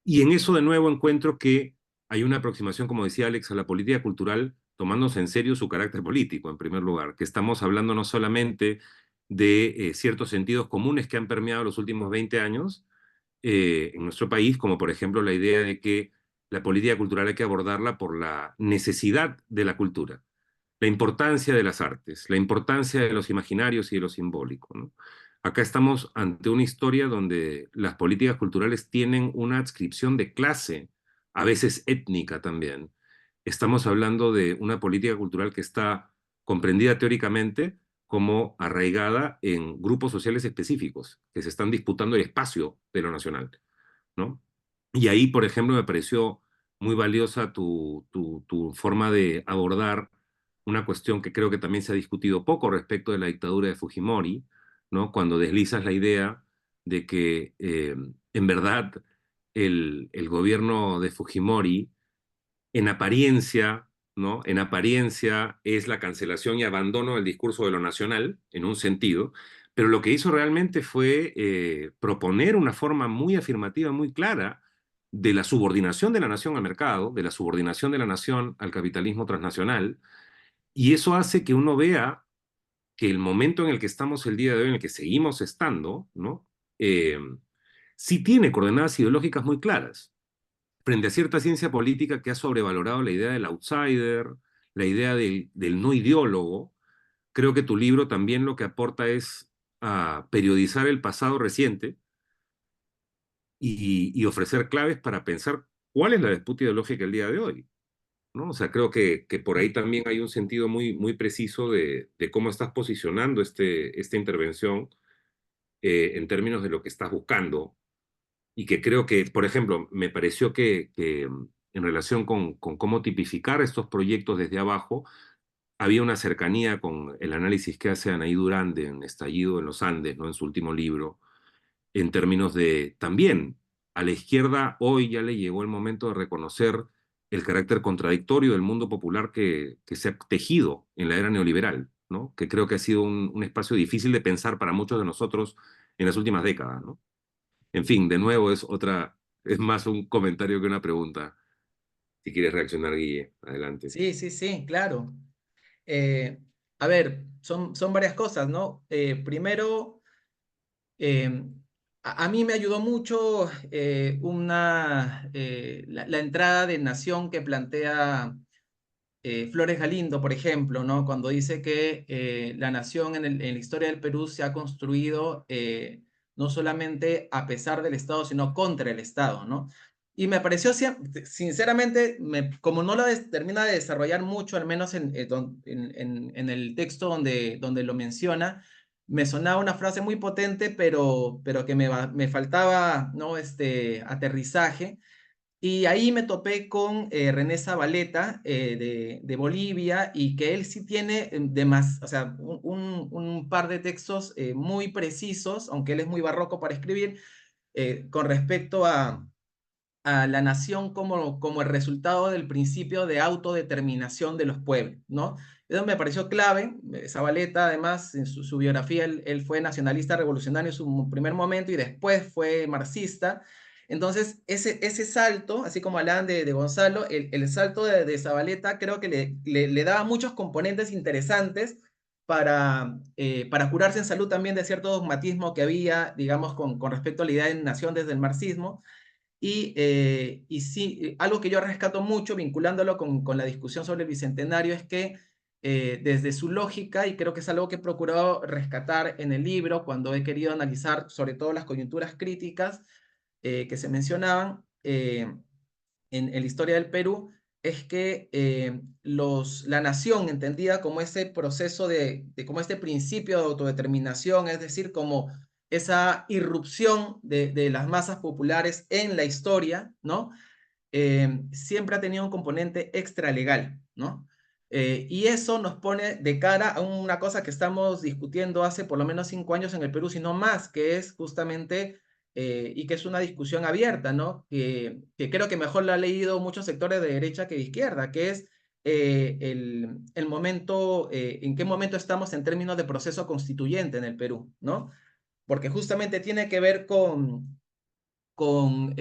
Y en eso de nuevo encuentro que hay una aproximación, como decía Alex, a la política cultural tomándose en serio su carácter político, en primer lugar, que estamos hablando no solamente de ciertos sentidos comunes que han permeado los últimos 20 años en nuestro país, como por ejemplo la idea de que la política cultural hay que abordarla por la necesidad de la cultura, la importancia de las artes, la importancia de los imaginarios y de lo simbólico, ¿no? Pero también, por otro lado, hay una aproximación, como decía Alex, a la política cultural tomándose en serio su carácter político, que estamos hablando no solamente de ciertos sentidos comunes que han permeado los últimos 20 años en nuestro país, como por ejemplo la idea de que la política cultural hay que abordarla por la necesidad de la cultura, la importancia de las artes, la importancia de los imaginarios y de lo simbólico, ¿no? Acá estamos ante una historia donde las políticas culturales tienen una adscripción de clase, a veces étnica también. Estamos hablando de una política cultural que está comprendida teóricamente como arraigada en grupos sociales específicos que se están disputando el espacio de lo nacional, ¿no? Y ahí, por ejemplo, me pareció muy valiosa tu forma de abordar una cuestión que creo que también se ha discutido poco respecto de la dictadura de Fujimori, ¿no? Cuando deslizas la idea de que en verdad el gobierno de Fujimori, en apariencia, ¿no? En apariencia es la cancelación y abandono del discurso de lo nacional, en un sentido, pero lo que hizo realmente fue proponer una forma muy afirmativa, muy clara, de la subordinación de la nación al mercado, de la subordinación de la nación al capitalismo transnacional, y eso hace que uno vea que el momento en el que estamos el día de hoy, en el que seguimos estando, ¿no? Sí tiene coordenadas ideológicas muy claras frente a cierta ciencia política que ha sobrevalorado la idea del outsider, la idea del no ideólogo. Creo que tu libro también lo que aporta es a periodizar el pasado reciente y ofrecer claves para pensar cuál es la disputa ideológica el día de hoy, ¿no? O sea, creo que por ahí también hay un sentido muy, muy preciso de cómo estás posicionando esta intervención en términos de lo que estás buscando y que creo que, por ejemplo, me pareció que en relación con cómo tipificar estos proyectos desde abajo, había una cercanía con el análisis que hace Anaí Durán en Estallido en los Andes, ¿no? En su último libro, en términos de también a la izquierda hoy ya le llegó el momento de reconocer el carácter contradictorio del mundo popular que se ha tejido en la era neoliberal, ¿no? Que creo que ha sido un espacio difícil de pensar para muchos de nosotros en las últimas décadas, ¿no? En fin, de nuevo es más un comentario que una pregunta. Si quieres reaccionar, Guille, adelante. Sí, sí, sí, claro. Eh, a ver, son varias cosas, ¿no? Primero, eh, a mí me ayudó mucho la entrada de Nación que plantea Flores Galindo, por ejemplo, ¿no? Cuando dice que la nación en la historia del Perú se ha construido no solamente a pesar del Estado, sino contra el Estado, ¿no? Y me pareció, sinceramente, como no la termina de desarrollar mucho, al menos en el texto donde lo menciona, me sonaba una frase muy potente, pero que me faltaba, ¿no? Aterrizaje. Y ahí me topé con René Zabaleta de Bolivia y que él sí tiene o sea, un par de textos muy precisos, aunque él es muy barroco para escribir, con respecto a la nación como el resultado del principio de autodeterminación de los pueblos, ¿no? Eso me pareció clave. Zabaleta, además, en su biografía, él fue nacionalista revolucionario en su primer momento y después fue marxista. Entonces, ese salto, así como hablaban de Gonzalo, el salto de Zabaleta creo que le daba muchos componentes interesantes para curarse en salud también de cierto dogmatismo que había, digamos, con respecto a la idea de nación desde el marxismo. Y sí, algo que yo rescato mucho vinculándolo con la discusión sobre el Bicentenario es que desde su lógica, y creo que es algo que he procurado rescatar en el libro cuando he querido analizar sobre todo las coyunturas críticas que se mencionaban en la historia del Perú, es que la nación entendida como ese proceso como este principio de autodeterminación, es decir, como esa irrupción de las masas populares en la historia, ¿no? Siempre ha tenido un componente extralegal, ¿no? Y eso nos pone de cara a una cosa que estamos discutiendo hace por lo menos 5 años en el Perú, sino más, que es justamente, y que es una discusión abierta, ¿no? Que creo que mejor la han leído muchos sectores de derecha que de izquierda, que es el momento, en qué momento estamos en términos de proceso constituyente en el Perú, ¿no? Porque justamente tiene que ver con cómo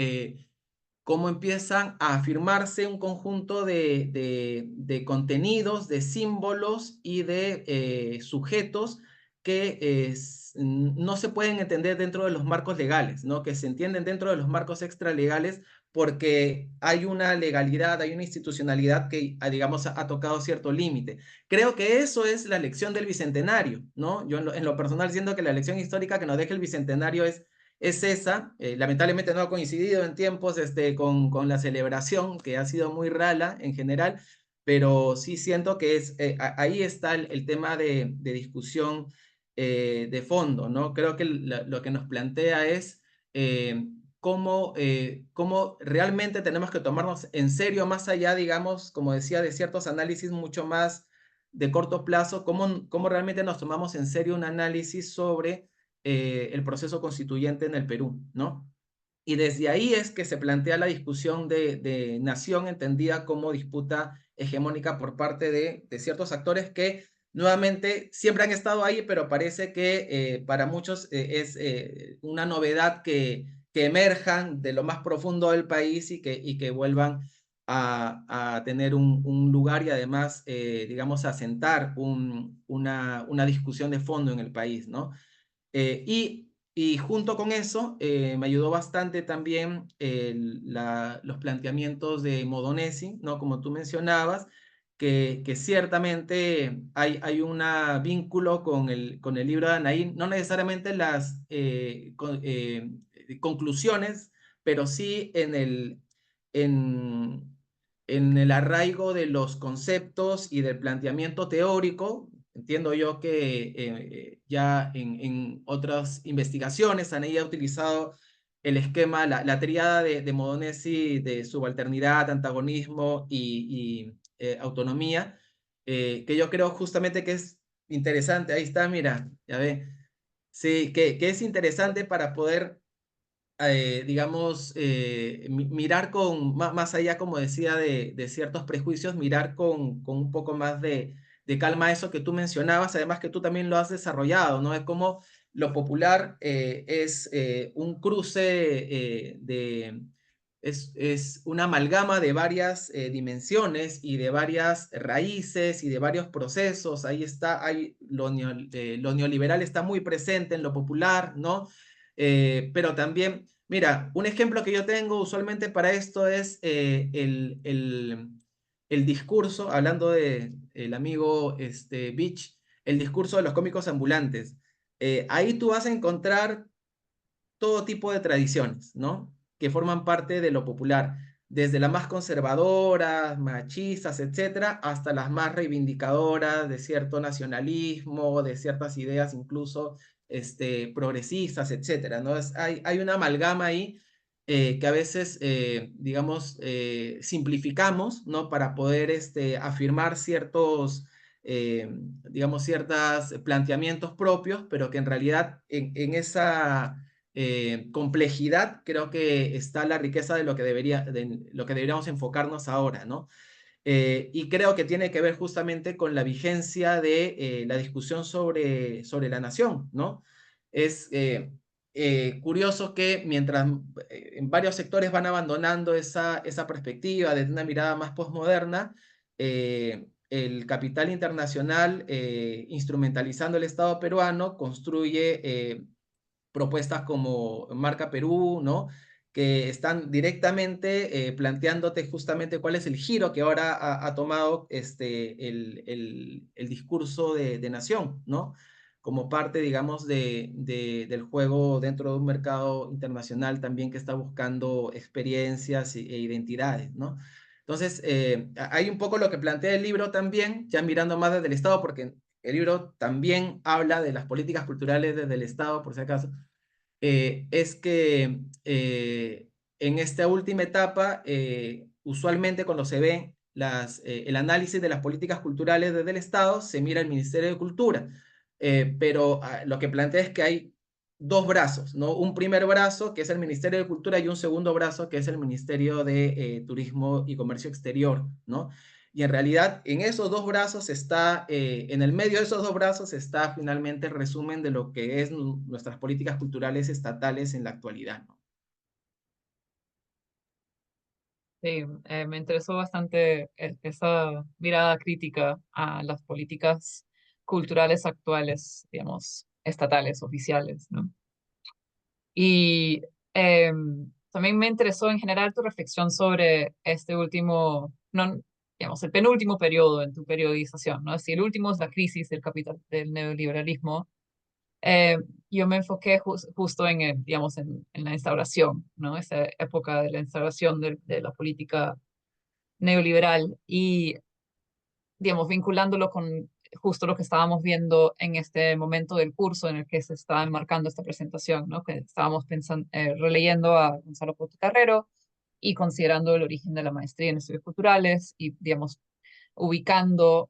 empiezan a afirmarse un conjunto de contenidos, de símbolos y de sujetos que no se pueden entender dentro de los marcos legales, ¿no? Que se entienden dentro de los marcos extralegales porque hay una legalidad, hay una institucionalidad que, digamos, ha tocado cierto límite. Creo que eso es la lección del Bicentenario, ¿no? Yo en lo personal siento que la lección histórica que nos deja el Bicentenario es esa. Lamentablemente no ha coincidido en tiempos con la celebración, que ha sido muy rala en general, pero sí siento que ahí está el tema de discusión de fondo, ¿no? Creo que lo que nos plantea es cómo realmente tenemos que tomarnos en serio, más allá, digamos, como decía, de ciertos análisis mucho más de corto plazo, cómo realmente nos tomamos en serio un análisis sobre el proceso constituyente en el Perú, ¿no? Y desde ahí es que se plantea la discusión de nación entendida como disputa hegemónica por parte de ciertos actores que nuevamente siempre han estado ahí, pero parece que para muchos es una novedad que emerjan de lo más profundo del país y que vuelvan a tener un lugar y además, digamos, a sentar una discusión de fondo en el país, ¿no? Y junto con eso, me ayudó bastante también los planteamientos de Modonesi, ¿no? Como tú mencionabas, que ciertamente hay un vínculo con el libro de Anaí, no necesariamente las conclusiones, pero sí en, en el arraigo de los conceptos y del planteamiento teórico. Entiendo yo que ya en otras investigaciones han ya utilizado el esquema, la tríada de Modonesi de subalternidad, antagonismo y autonomía, que yo creo justamente que es interesante. Ahí está, mira, ya ve. Sí, que es interesante para poder digamos, mirar más allá, como decía, de ciertos prejuicios, mirar con un poco más de calma eso que tú mencionabas, además que tú también lo has desarrollado, ¿no? Es como lo popular es un cruce es una amalgama de varias dimensiones y de varias raíces y de varios procesos. Ahí está, lo neoliberal está muy presente en lo popular, ¿no? Pero también, mira, un ejemplo que yo tengo usualmente para esto es el discurso, hablando de el amigo Beach, el discurso de los cómicos ambulantes. Ahí tú vas a encontrar todo tipo de tradiciones, ¿no? Que forman parte de lo popular, desde las más conservadoras, machistas, etcétera, hasta las más reivindicadoras de cierto nacionalismo, de ciertas ideas incluso progresistas, etcétera, ¿no? Hay una amalgama ahí que a veces, digamos, simplificamos, ¿no? Para poder afirmar ciertos digamos, ciertos planteamientos propios, pero que en realidad en esa complejidad creo que está la riqueza de lo que lo que deberíamos enfocarnos ahora, ¿no? Y creo que tiene que ver justamente con la vigencia de la discusión sobre la nación, ¿no? Es curioso que mientras en varios sectores van abandonando esa perspectiva de una mirada más postmoderna, el capital internacional, instrumentalizando el Estado peruano, construye propuestas como Marca Perú, ¿no? Que están directamente planteándote justamente cuál es el giro que ahora ha tomado el discurso de nación, ¿no? Como parte, digamos, del juego dentro de un mercado internacional también que está buscando experiencias e identidades, ¿no? Entonces, hay un poco lo que plantea el libro también, ya mirando más desde el Estado, porque el libro también habla de las políticas culturales desde el Estado, por si acaso, es que en esta última etapa, usualmente cuando se ve el análisis de las políticas culturales desde el Estado, se mira el Ministerio de Cultura, pero lo que plantea es que hay dos brazos, ¿no? Un primer brazo que es el Ministerio de Cultura y un segundo brazo que es el Ministerio de Turismo y Comercio Exterior, ¿no? Y en realidad, en esos dos brazos está, en el medio de esos dos brazos está finalmente el resumen de lo que es nuestras políticas culturales estatales en la actualidad, ¿no? Sí, me interesó bastante esa mirada crítica a las políticas culturales actuales, digamos, estatales, oficiales, ¿no? Y también me interesó en general tu reflexión sobre este último, no, digamos, el penúltimo periodo en tu periodización, ¿no? Si el último es la crisis del capital, del neoliberalismo, eh, yo me enfoqué justo en, digamos, en la instauración, ¿no? Esa época de la instauración de la política neoliberal y, digamos, vinculándolo con justo lo que estábamos viendo en este momento del curso en el que se está enmarcando esta presentación, ¿no? Que estábamos pensando, releyendo a Gonzalo Portocarrero y considerando el origen de la maestría en estudios culturales y, digamos, ubicando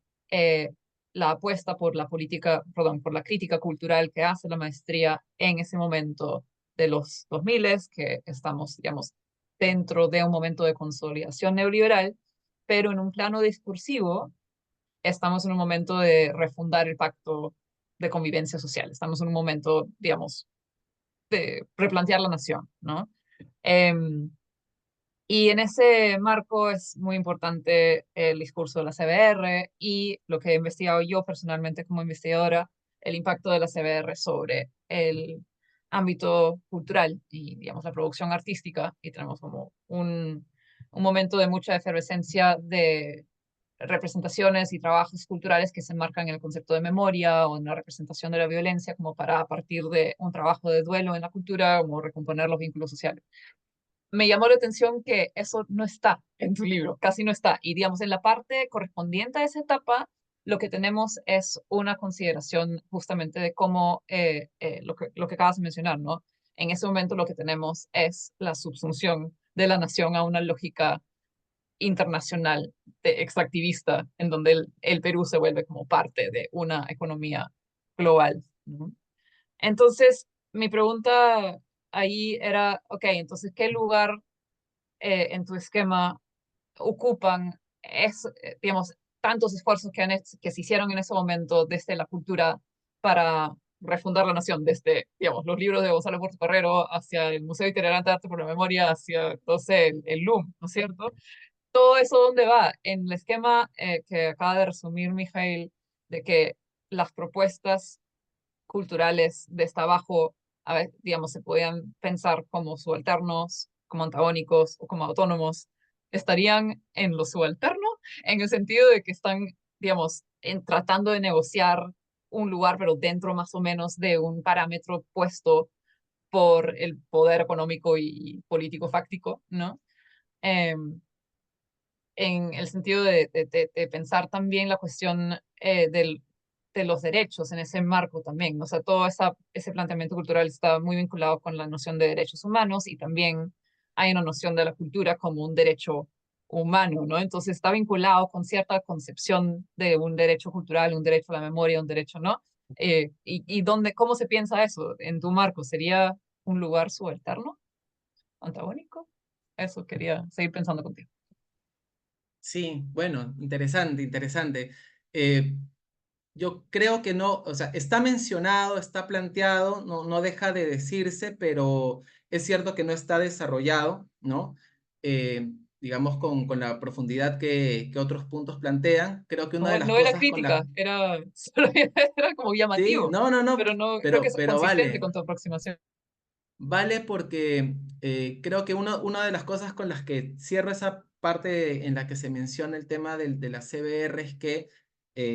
la apuesta por la política, perdón, por la crítica cultural que hace la maestría en ese momento de los 2000, que estamos, digamos, dentro de un momento de consolidación neoliberal, pero en un plano discursivo estamos en un momento de refundar el pacto de convivencia social, estamos en un momento, digamos, de replantear la nación, ¿no? Em, y en ese marco es muy importante el discurso de la CBR y lo que he investigado yo personalmente como investigadora, el impacto de la CBR sobre el ámbito cultural y, digamos, la producción artística. Y tenemos como un momento de mucha efervescencia de representaciones y trabajos culturales que se enmarcan en el concepto de memoria o en la representación de la violencia, como para, a partir de un trabajo de duelo en la cultura, como recomponer los vínculos sociales. Me llamó la atención que eso no está en tu libro, casi no está. Y digamos, en la parte correspondiente a esa etapa, lo que tenemos es una consideración justamente de cómo lo que acabas de mencionar, ¿no? En ese momento lo que tenemos es la subsunción de la nación a una lógica internacional de extractivista, en donde el Perú se vuelve como parte de una economía global, ¿no? Entonces, mi pregunta ahí era, ok, entonces, ¿qué lugar en tu esquema ocupan digamos, tantos esfuerzos que se hicieron en ese momento desde la cultura para refundar la nación, desde, digamos, los libros de Gonzalo Portocarrero hacia el Museo Itinerante de Arte por la Memoria, hacia, no sé, el LUM, ¿no es cierto? Todo eso, ¿dónde va? En el esquema que acaba de resumir Mijail, de que las propuestas culturales de esta abajo, a ver, digamos, se podían pensar como subalternos, como antagónicos o como autónomos, estarían en lo subalterno, en el sentido de que están, digamos, tratando de negociar un lugar, pero dentro más o menos de un parámetro puesto por el poder económico y político fáctico, ¿no? En el sentido de pensar también la cuestión de los derechos en ese marco también. O sea, todo ese planteamiento cultural está muy vinculado con la noción de derechos humanos y también hay una noción de la cultura como un derecho humano, ¿no? Entonces está vinculado con cierta concepción de un derecho cultural, un derecho a la memoria, un derecho, ¿no? Y dónde, ¿cómo se piensa eso en tu marco? ¿Sería un lugar subalterno, antagónico? Eso quería seguir pensando contigo. Sí, bueno, interesante, interesante. Eh, yo creo que no, o sea, está mencionado, está planteado, no, no deja de decirse, pero es cierto que no está desarrollado, ¿no? Digamos, con la profundidad que otros puntos plantean. Creo que una de las No era cosas con crítica, las... era, era como Sí, llamativo, no, no, no, pero no creo que es pero consistente vale. con tu aproximación. Vale porque creo que una de las cosas con las que cierro esa parte en la que se menciona el tema de la CBR es que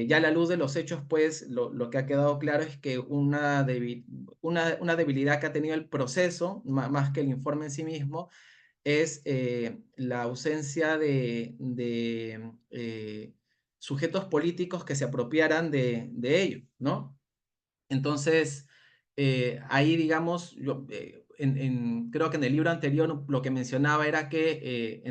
ya a la luz de los hechos, pues lo que ha quedado claro es que una debilidad que ha tenido el proceso, más que el informe en sí mismo, es la ausencia de sujetos políticos que se apropiaran de ello, ¿no? Entonces, ahí, digamos, creo que en el libro anterior lo que mencionaba era que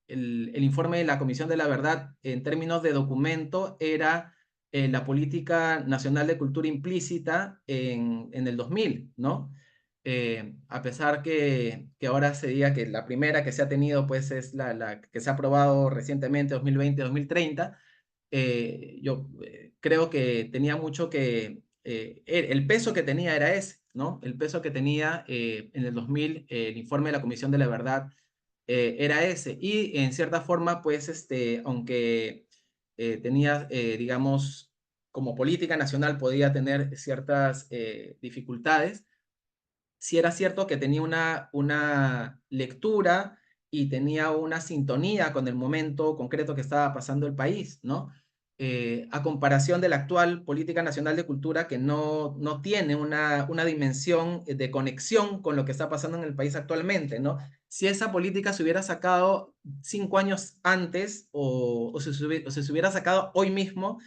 el informe de la Comisión de la Verdad, en términos de documento, era la Política Nacional de Cultura Implícita en el 2000, ¿no? A pesar que ahora se diga que la primera que se ha tenido, pues, es la que se ha aprobado recientemente, 2020-2030, yo creo que tenía mucho que el peso que tenía era ese, ¿no? El peso que tenía en el 2000 el informe de la Comisión de la Verdad era ese. Y en cierta forma, pues, aunque tenía, digamos, como política nacional podía tener ciertas dificultades, sí era cierto que tenía una lectura y tenía una sintonía con el momento concreto que estaba pasando el país, ¿no? A comparación de la actual Política Nacional de Cultura, que no tiene una dimensión de conexión con lo que está pasando en el país actualmente, ¿no? Si esa política se hubiera sacado 5 años antes o se hubiera sacado hoy mismo,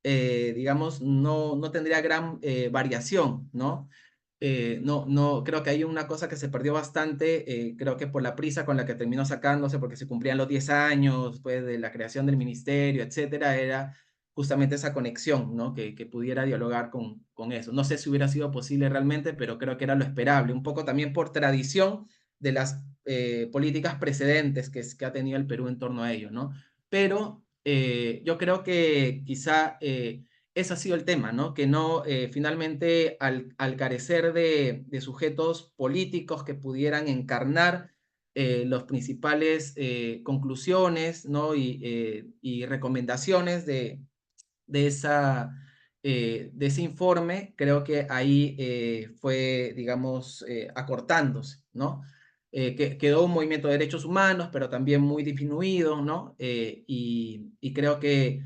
digamos, no tendría gran variación, ¿no? Creo que hay una cosa que se perdió bastante, creo que por la prisa con la que terminó sacándose, porque se cumplían los 10 años pues, de la creación del ministerio, etcétera, era justamente esa conexión, ¿no? Que pudiera dialogar con eso. No sé si hubiera sido posible realmente, pero creo que era lo esperable, un poco también por tradición de las políticas precedentes que ha tenido el Perú en torno a ello, ¿no? Pero yo creo que quizá ese ha sido el tema, ¿no? Que no, finalmente, al carecer de sujetos políticos que pudieran encarnar las principales conclusiones, ¿no? Y recomendaciones de ese informe, creo que ahí fue, digamos, acortándose, ¿no? Que quedó un movimiento de derechos humanos, pero también muy disminuido, ¿no? Y creo que,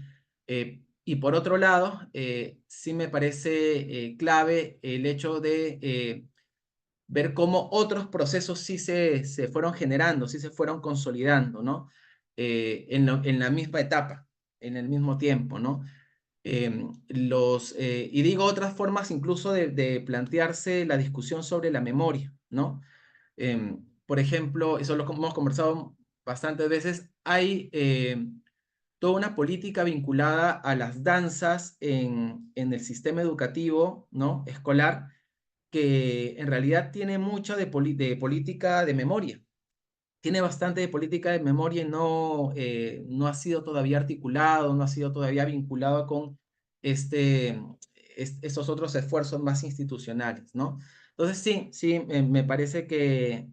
y por otro lado, sí me parece clave el hecho de ver cómo otros procesos sí se fueron generando, sí se fueron consolidando, ¿no? En la misma etapa, en el mismo tiempo, ¿no? Y digo otras formas incluso de plantearse la discusión sobre la memoria, ¿no? Por ejemplo, eso lo hemos conversado bastantes veces, hay toda una política vinculada a las danzas en el sistema educativo, ¿no? Escolar, que en realidad tiene mucho de política de memoria. Tiene bastante de política de memoria y no ha sido todavía articulado, no ha sido todavía vinculado con este, estos otros esfuerzos más institucionales, ¿no? Entonces, sí, me parece que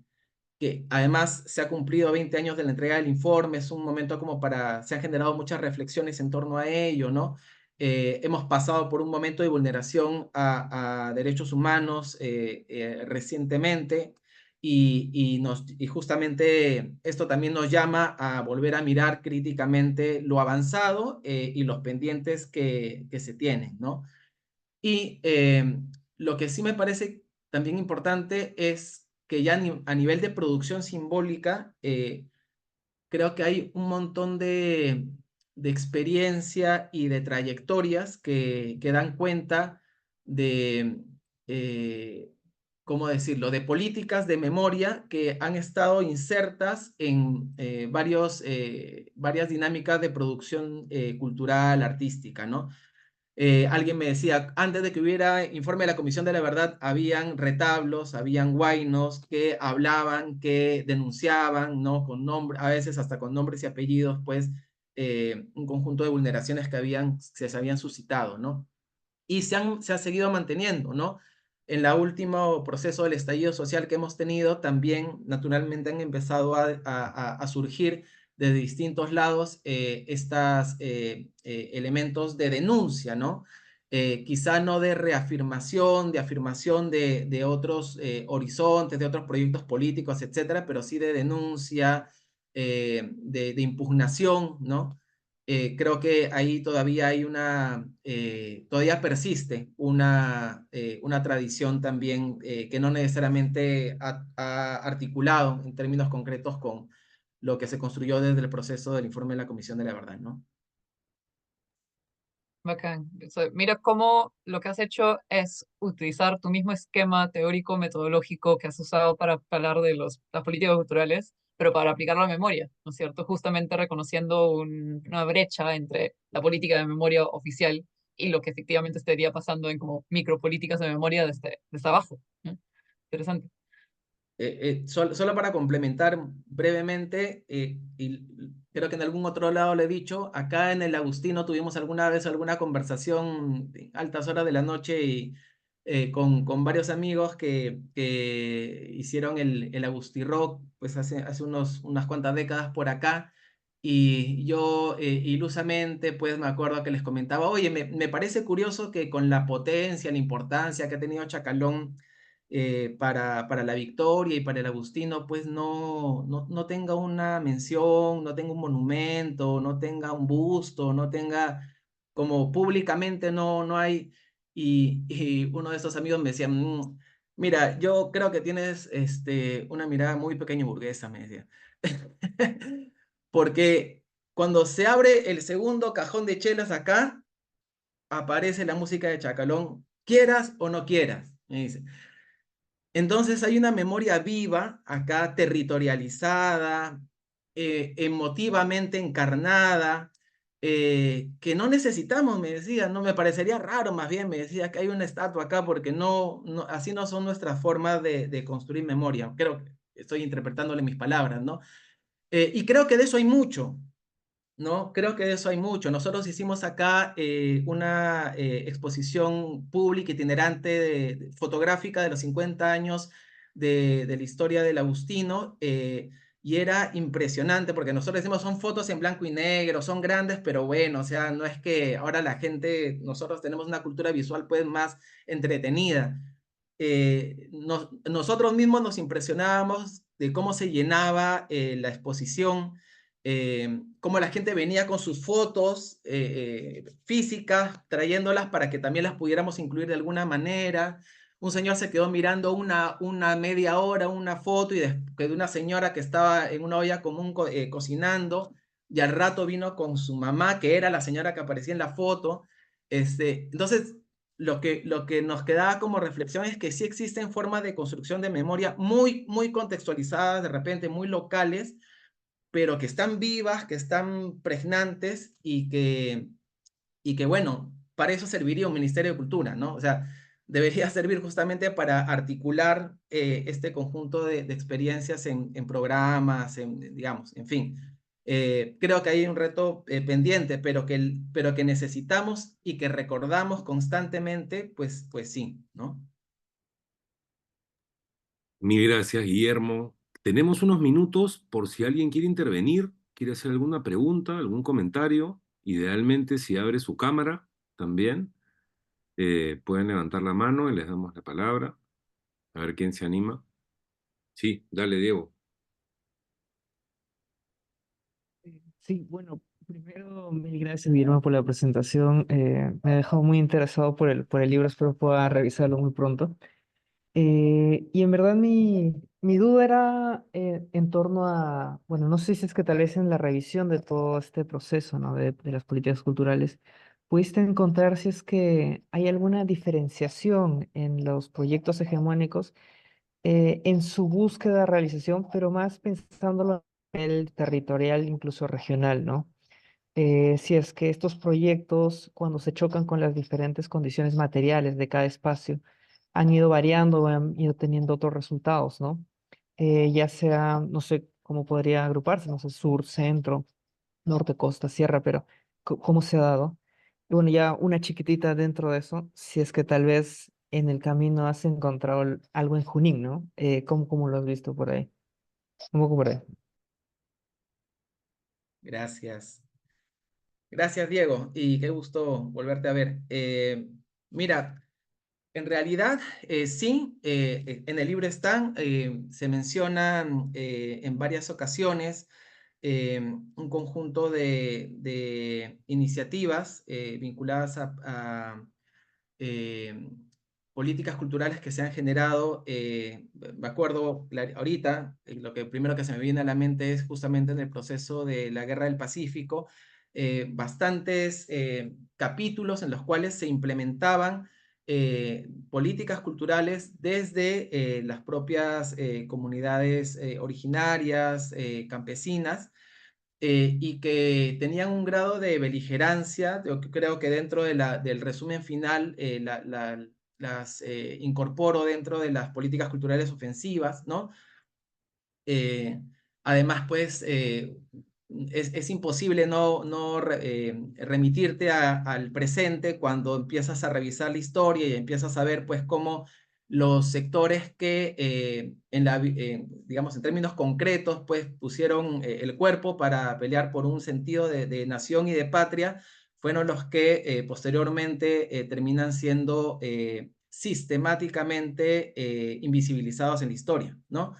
además se ha cumplido 20 años de la entrega del informe, es un momento como se han generado muchas reflexiones en torno a ello, ¿no? Hemos pasado por un momento de vulneración a derechos humanos recientemente y justamente esto también nos llama a volver a mirar críticamente lo avanzado y los pendientes que se tienen, ¿no? Y lo que sí me parece también importante es que ya a nivel de producción simbólica, creo que hay un montón de experiencia y de trayectorias que dan cuenta de, eh, ¿cómo decirlo?, de políticas de memoria que han estado insertas en varias dinámicas de producción cultural, artística, ¿no? Alguien me decía, antes de que hubiera informe de la Comisión de la Verdad, habían retablos, habían huaynos que hablaban, que denunciaban, ¿no? Con nombre, a veces hasta con nombres y apellidos, pues, un conjunto de vulneraciones se habían suscitado, ¿no? Y se ha seguido manteniendo, ¿no? En el último proceso del estallido social que hemos tenido, también naturalmente han empezado a surgir de distintos lados estos elementos de denuncia, ¿no? Quizá no de reafirmación, de afirmación de otros horizontes, de otros proyectos políticos, etcétera, pero sí de denuncia, de impugnación, ¿no? Creo que ahí todavía todavía persiste una tradición también que no necesariamente ha articulado en términos concretos con lo que se construyó desde el proceso del informe de la Comisión de la Verdad, ¿no? Bacán. Mira cómo lo que has hecho es utilizar tu mismo esquema teórico, metodológico que has usado para hablar de las políticas culturales, pero para aplicarlo a la memoria, ¿no es cierto? Justamente reconociendo una brecha entre la política de memoria oficial y lo que efectivamente estaría pasando en como micropolíticas de memoria desde abajo, ¿no? Interesante. Solo para complementar brevemente, y creo que en algún otro lado le he dicho, acá en el Agustino tuvimos alguna vez alguna conversación en altas horas de la noche y con varios amigos que hicieron el Agusti Rock pues hace unas cuantas décadas por acá. Y yo ilusamente pues me acuerdo que les comentaba, oye, me parece curioso que con la potencia, la importancia que ha tenido Chacalón, para la Victoria y para el Agustino, pues no tenga una mención, no tenga un monumento, no tenga un busto, no tenga, como públicamente no hay, y uno de estos amigos me decía, mira, yo creo que tienes una mirada muy pequeña y burguesa, me decía. Porque cuando se abre el segundo cajón de chelas acá, aparece la música de Chacalón, quieras o no quieras, me dice. Entonces hay una memoria viva acá, territorializada, emotivamente encarnada, que no necesitamos, me decía, no me parecería raro, más bien me decía que hay una estatua acá porque así no son nuestras formas de construir memoria. Creo que estoy interpretándole mis palabras, ¿no? Y creo que de eso hay mucho. ¿No? Creo que de eso hay mucho. Nosotros hicimos acá una exposición pública itinerante fotográfica de los 50 años de la historia del Agustino, y era impresionante porque nosotros decimos son fotos en blanco y negro, son grandes, pero bueno, o sea, no es que ahora la gente, nosotros tenemos una cultura visual pues más entretenida. Nosotros mismos nos impresionábamos de cómo se llenaba la exposición, cómo la gente venía con sus fotos físicas, trayéndolas para que también las pudiéramos incluir de alguna manera. Un señor se quedó mirando una media hora una foto de una señora que estaba en una olla común cocinando, y al rato vino con su mamá, que era la señora que aparecía en la foto. Entonces, lo que nos quedaba como reflexión es que sí existen formas de construcción de memoria muy contextualizadas, de repente muy locales, pero que están vivas, que están pregnantes y que bueno, para eso serviría un Ministerio de Cultura, ¿no? O sea, debería servir justamente para articular este conjunto de experiencias en programas, digamos, en fin. Creo que hay un reto pendiente, pero que necesitamos y que recordamos constantemente, pues sí, ¿no? Mil gracias, Guillermo. Tenemos unos minutos por si alguien quiere intervenir, quiere hacer alguna pregunta, algún comentario. Idealmente, si abre su cámara también, pueden levantar la mano y les damos la palabra. A ver quién se anima. Sí, dale, Diego. Sí, bueno, primero, mil gracias, Guillermo, por la presentación. Me ha dejado muy interesado por el libro, espero pueda revisarlo muy pronto. Y en verdad mi duda era en torno a, bueno, no sé si es que tal vez en la revisión de todo este proceso, ¿no? De las políticas culturales, pudiste encontrar si es que hay alguna diferenciación en los proyectos hegemónicos en su búsqueda de realización, pero más pensándolo a nivel territorial, incluso regional, ¿no? Si es que estos proyectos, cuando se chocan con las diferentes condiciones materiales de cada espacio, han ido variando o han ido teniendo otros resultados, ¿no? Ya sea, no sé cómo podría agruparse, no sé, sur, centro, norte, costa, sierra, pero ¿cómo se ha dado? Y bueno, ya una chiquitita dentro de eso, si es que tal vez en el camino has encontrado algo en Junín, ¿no? ¿Cómo lo has visto por ahí? Un poco por ahí. Gracias. Gracias, Diego, y qué gusto volverte a ver. Mira, en realidad, sí, en el libro están, se mencionan en varias ocasiones un conjunto de iniciativas vinculadas a, eh, políticas culturales que se han generado. Me acuerdo ahorita, lo que primero que se me viene a la mente es justamente en el proceso de la Guerra del Pacífico, bastantes capítulos en los cuales se implementaban políticas culturales desde las propias comunidades originarias, campesinas, y que tenían un grado de beligerancia. Yo creo que dentro del resumen final las incorporo dentro de las políticas culturales ofensivas, ¿no? Eh, Además, pues, es imposible no remitirte al presente cuando empiezas a revisar la historia y empiezas a ver, pues, cómo los sectores que, digamos, en términos concretos, pues, pusieron el cuerpo para pelear por un sentido de nación y de patria, fueron los que posteriormente terminan siendo sistemáticamente invisibilizados en la historia, ¿no?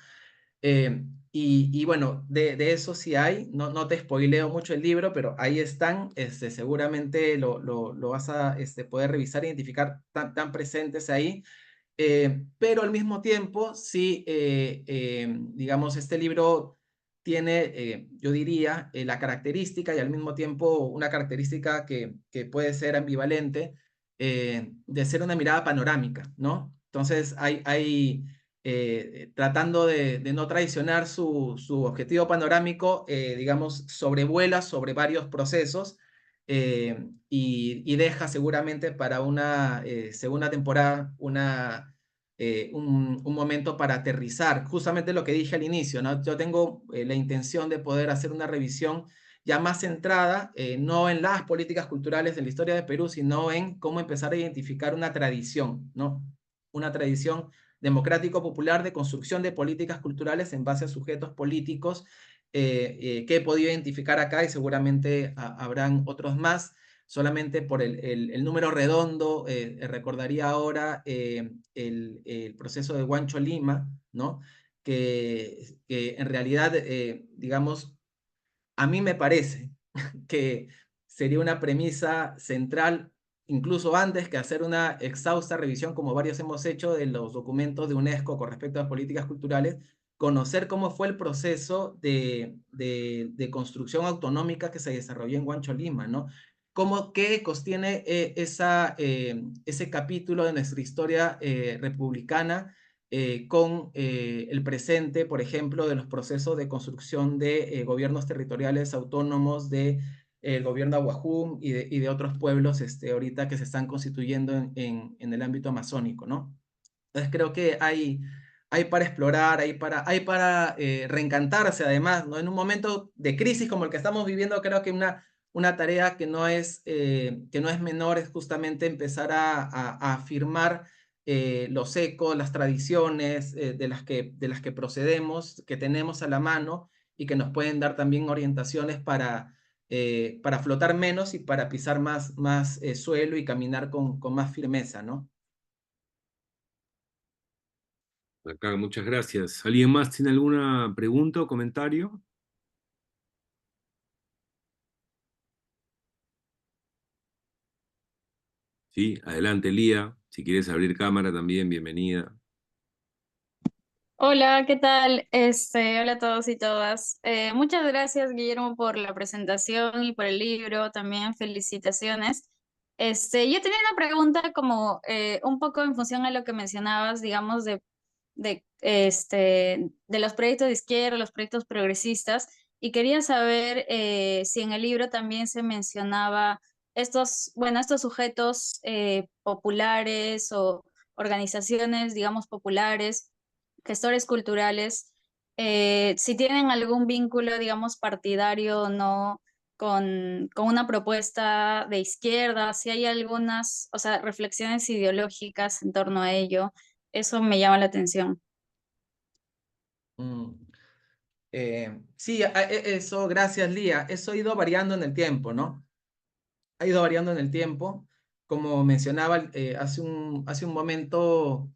Y bueno, de eso sí hay, no te spoileo mucho el libro, pero ahí están, seguramente lo vas a poder revisar e identificar tan presentes ahí. Pero al mismo tiempo, sí, digamos, este libro tiene, yo diría, la característica y al mismo tiempo una característica que puede ser ambivalente, de ser una mirada panorámica, ¿no? Entonces, tratando de no traicionar su objetivo panorámico, digamos, sobrevuela sobre varios procesos, y deja seguramente para una segunda temporada un momento para aterrizar. Justamente lo que dije al inicio, ¿no? Yo tengo la intención de poder hacer una revisión ya más centrada, no en las políticas culturales de la historia de Perú, sino en cómo empezar a identificar una tradición, ¿no? Una tradición democrático-popular de construcción de políticas culturales en base a sujetos políticos, que he podido identificar acá y seguramente habrán otros más. Solamente por el número redondo, recordaría ahora el proceso de Huancho Lima, ¿no? Que en realidad, digamos, a mí me parece que sería una premisa central, incluso antes que hacer una exhausta revisión, como varios hemos hecho, de los documentos de UNESCO con respecto a políticas culturales, conocer cómo fue el proceso de construcción autonómica que se desarrolló en Huancho Lima, ¿no? ¿Qué ecos tiene ese capítulo de nuestra historia republicana con el presente, por ejemplo, de los procesos de construcción de gobiernos territoriales autónomos de el gobierno Aguajún y de otros pueblos ahorita que se están constituyendo en el ámbito amazónico, ¿no? Entonces creo que hay para explorar, hay para reencantarse además, ¿no? En un momento de crisis como el que estamos viviendo, creo que una tarea que no es menor es justamente empezar a afirmar los ecos, las tradiciones de las que procedemos, que tenemos a la mano y que nos pueden dar también orientaciones para flotar menos y para pisar más suelo y caminar con más firmeza, ¿no? Acá, muchas gracias. ¿Alguien más tiene alguna pregunta o comentario? Sí, adelante, Lía. Si quieres abrir cámara también, bienvenida. Hola, ¿qué tal? Hola a todos y todas. Muchas gracias, Guillermo, por la presentación y por el libro. También felicitaciones. Yo tenía una pregunta como un poco en función a lo que mencionabas, digamos, de los proyectos de izquierda, los proyectos progresistas, y quería saber si en el libro también se mencionaba estos sujetos populares o organizaciones, digamos, populares, gestores culturales, si tienen algún vínculo, digamos, partidario o no con una propuesta de izquierda, si hay algunas, o sea, reflexiones ideológicas en torno a ello, eso me llama la atención. Mm. Sí, eso, gracias, Lía. Eso ha ido variando en el tiempo, ¿no? Ha ido variando en el tiempo. Como mencionaba hace un momento,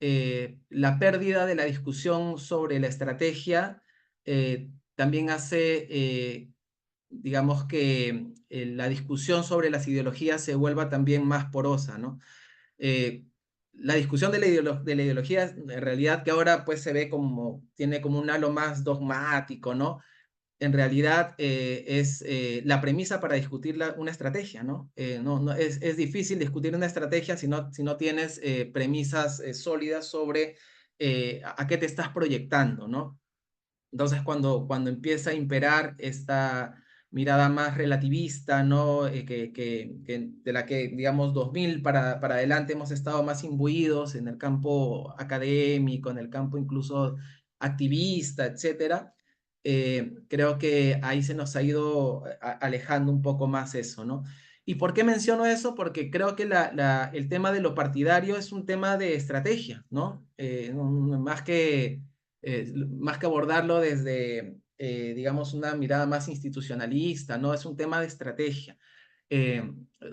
la pérdida de la discusión sobre la estrategia también hace, digamos, que la discusión sobre las ideologías se vuelva también más porosa, ¿no? Eh, la discusión de la ideología, en realidad, que ahora pues se ve tiene como un halo más dogmático, ¿no? En realidad es la premisa para discutir una estrategia, ¿no? Es difícil discutir una estrategia si no tienes premisas sólidas sobre a qué te estás proyectando, ¿no? Entonces, cuando empieza a imperar esta mirada más relativista, ¿no? De la que, digamos, 2000 para adelante hemos estado más imbuidos en el campo académico, en el campo incluso activista, etcétera. Creo que ahí se nos ha ido alejando un poco más eso, ¿no? ¿Y por qué menciono eso? Porque creo que el tema de lo partidario es un tema de estrategia, ¿no? Más que abordarlo desde, digamos, una mirada más institucionalista, ¿no? Es un tema de estrategia.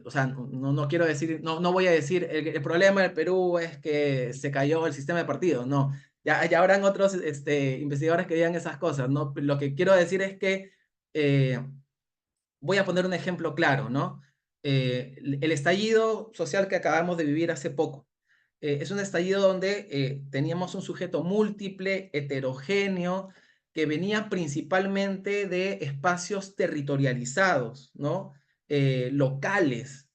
O sea, no quiero decir, no voy a decir el problema del Perú es que se cayó el sistema de partidos, no. Ya habrán otros investigadores que digan esas cosas, ¿no? Lo que quiero decir es que voy a poner un ejemplo claro, ¿no? El estallido social que acabamos de vivir hace poco. Es un estallido donde teníamos un sujeto múltiple, heterogéneo, que venía principalmente de espacios territorializados, ¿no? Locales,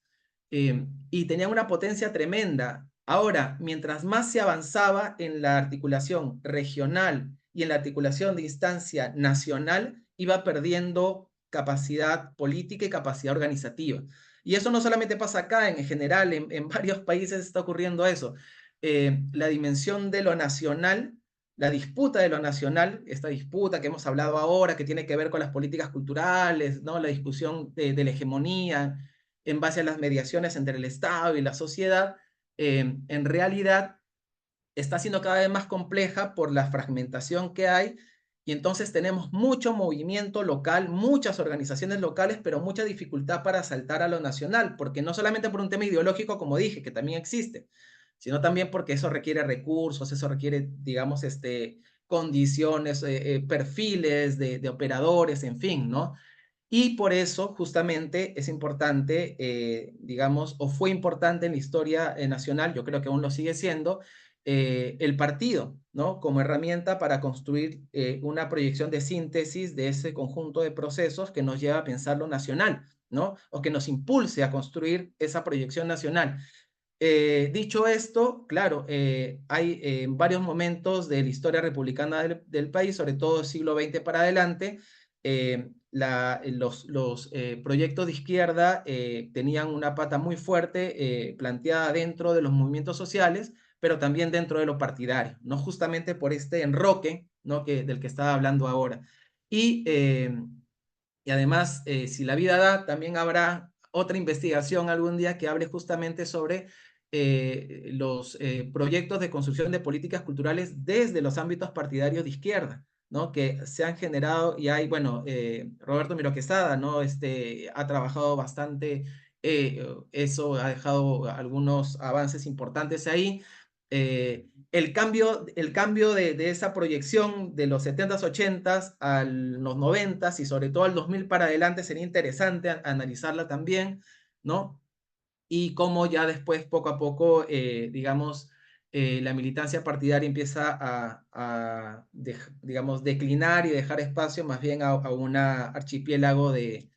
y tenía una potencia tremenda. Ahora, mientras más se avanzaba en la articulación regional y en la articulación de instancia nacional, iba perdiendo capacidad política y capacidad organizativa. Y eso no solamente pasa acá, en general, en varios países está ocurriendo eso. La dimensión de lo nacional, la disputa de lo nacional, esta disputa que hemos hablado ahora, que tiene que ver con las políticas culturales, ¿no? La discusión de la hegemonía en base a las mediaciones entre el Estado y la sociedad, en realidad está siendo cada vez más compleja por la fragmentación que hay, y entonces tenemos mucho movimiento local, muchas organizaciones locales, pero mucha dificultad para saltar a lo nacional, porque no solamente por un tema ideológico, como dije, que también existe, sino también porque eso requiere recursos, eso requiere, digamos, condiciones, perfiles de operadores, en fin, ¿no? Y por eso, justamente, es importante, digamos, o fue importante en la historia nacional, yo creo que aún lo sigue siendo, el partido, ¿no? Como herramienta para construir una proyección de síntesis de ese conjunto de procesos que nos lleva a pensar lo nacional, ¿no? O que nos impulse a construir esa proyección nacional. Dicho esto, claro, hay varios momentos de la historia republicana del país, sobre todo del siglo XX para adelante, los proyectos de izquierda tenían una pata muy fuerte planteada dentro de los movimientos sociales, pero también dentro de lo partidario, no justamente por este enroque, ¿no? Del que estaba hablando ahora. Y, y además, si la vida da, también habrá otra investigación algún día que hable justamente sobre los proyectos de construcción de políticas culturales desde los ámbitos partidarios de izquierda, ¿no? Que se han generado, y hay, bueno, Roberto Miro Quesada, ¿no? Ha trabajado bastante, eso ha dejado algunos avances importantes ahí. El cambio de esa proyección de los 70s, 80s a los 90s y sobre todo al 2000 para adelante sería interesante analizarla también, ¿no? Y cómo ya después, poco a poco, digamos, la militancia partidaria empieza digamos, declinar y dejar espacio más bien a un archipiélago de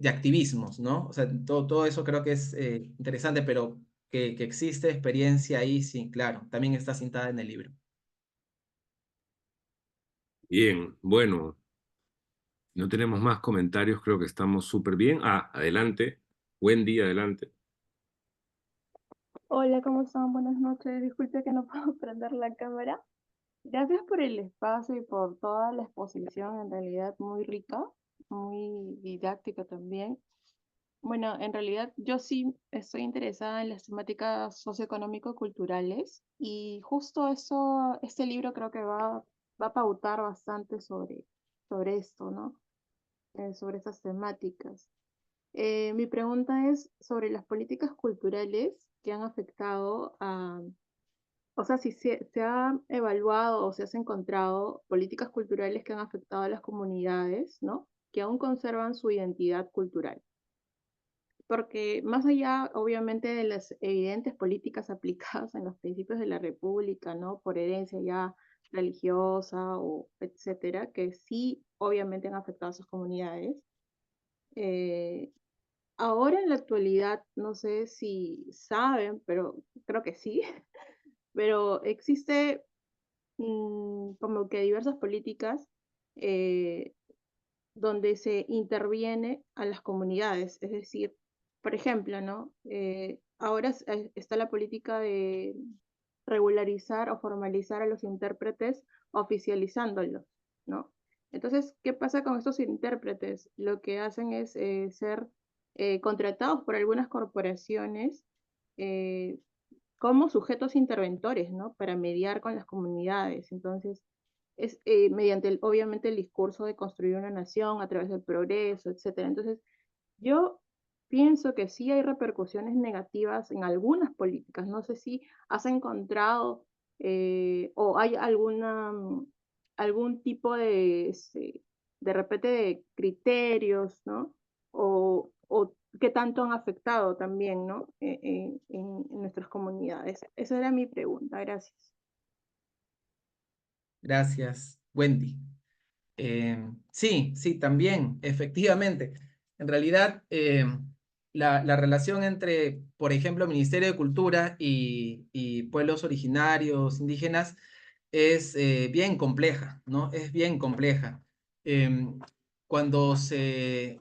activismos, ¿no? O sea, todo eso creo que es interesante, pero que existe experiencia ahí, sí, claro, también está cintada en el libro. Bien, bueno, no tenemos más comentarios, creo que estamos súper bien. Ah, adelante. Wendy, adelante. Hola, ¿cómo están? Buenas noches. Disculpe que no puedo prender la cámara. Gracias por el espacio y por toda la exposición, en realidad muy rica, muy didáctica también. Bueno, en realidad yo sí estoy interesada en las temáticas socioeconómico-culturales y justo eso, este libro creo que va a pautar bastante sobre esto, ¿no? Sobre estas temáticas. Mi pregunta es sobre las políticas culturales que han afectado a, o sea, si se ha evaluado o se has encontrado políticas culturales que han afectado a las comunidades, ¿no? Que aún conservan su identidad cultural. Porque más allá, obviamente, de las evidentes políticas aplicadas en los principios de la República, ¿no? Por herencia ya religiosa o etcétera, que sí, obviamente han afectado a sus comunidades. eh, Ahora en la actualidad, no sé si saben, pero creo que sí, pero existe como que diversas políticas eh, donde se interviene a las comunidades. Es decir, por ejemplo, ¿no? Ahora está la política de regularizar o formalizar a los intérpretes oficializándolos, ¿no? Entonces, ¿qué pasa con estos intérpretes? Lo que hacen es ser contratados por algunas corporaciones eh, como sujetos interventores, ¿no? Para mediar con las comunidades. Entonces, es mediante, obviamente, el discurso de construir una nación a través del progreso, etcétera. Entonces, yo pienso que sí hay repercusiones negativas en algunas políticas. No sé si has encontrado o hay algún tipo de repente de criterios, ¿no? O qué tanto han afectado también, ¿no? En nuestras comunidades. Esa era mi pregunta. Gracias. Gracias, Wendy. Sí, sí, también, efectivamente. En realidad, la relación entre, por ejemplo, Ministerio de Cultura y pueblos originarios, indígenas, es bien compleja, ¿no? Es bien compleja. Em, cuando se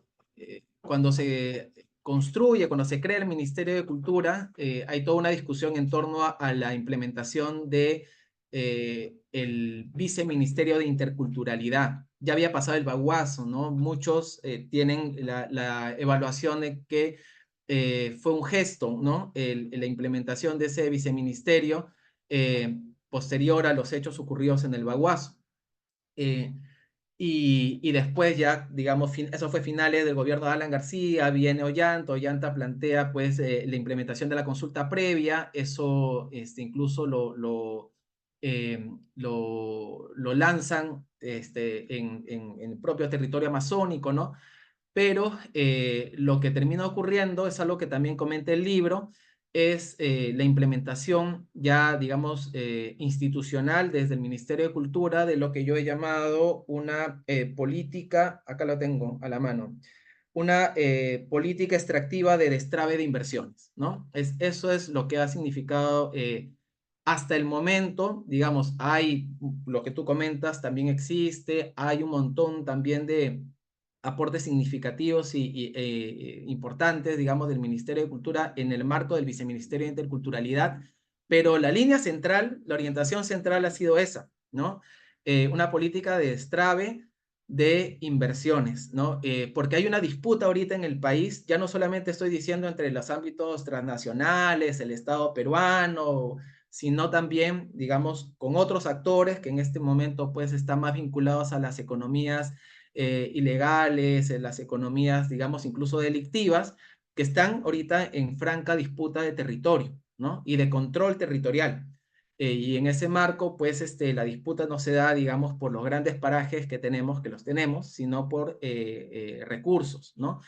construye, cuando se crea el Ministerio de Cultura, hay toda una discusión en torno a la implementación de el viceministerio de interculturalidad. Ya había pasado el baguazo, ¿no? Muchos tienen la evaluación de que fue un gesto, ¿no? La implementación de ese viceministerio posterior a los hechos ocurridos en el baguazo. Y después ya, digamos, eso fue finales del gobierno de Alan García, viene Ollanta, Ollanta plantea pues la implementación de la consulta previa, eso incluso lo lanzan en el propio territorio amazónico, ¿no? Pero lo que termina ocurriendo es algo que también comenta el libro, es la implementación ya, digamos, institucional desde el Ministerio de Cultura de lo que yo he llamado una política, acá lo tengo a la mano, una política extractiva de destrave de inversiones, ¿no? Eso es lo que ha significado hasta el momento, digamos, hay lo que tú comentas, también existe, hay un montón también de aportes significativos y importantes, digamos, del Ministerio de Cultura en el marco del Viceministerio de Interculturalidad, pero la línea central, la orientación central ha sido esa, ¿no? Una política de destrave de inversiones, ¿no? Porque hay una disputa ahorita en el país, ya no solamente estoy diciendo entre los ámbitos transnacionales, el Estado peruano, sino también, digamos, con otros actores que en este momento pues están más vinculados a las economías ilegales, en las economías, digamos, incluso delictivas, que están ahorita en franca disputa de territorio, ¿no? Y de control territorial. Y en ese marco, pues, la disputa no se da, digamos, por los grandes parajes que tenemos, que los tenemos, sino por recursos, ¿no?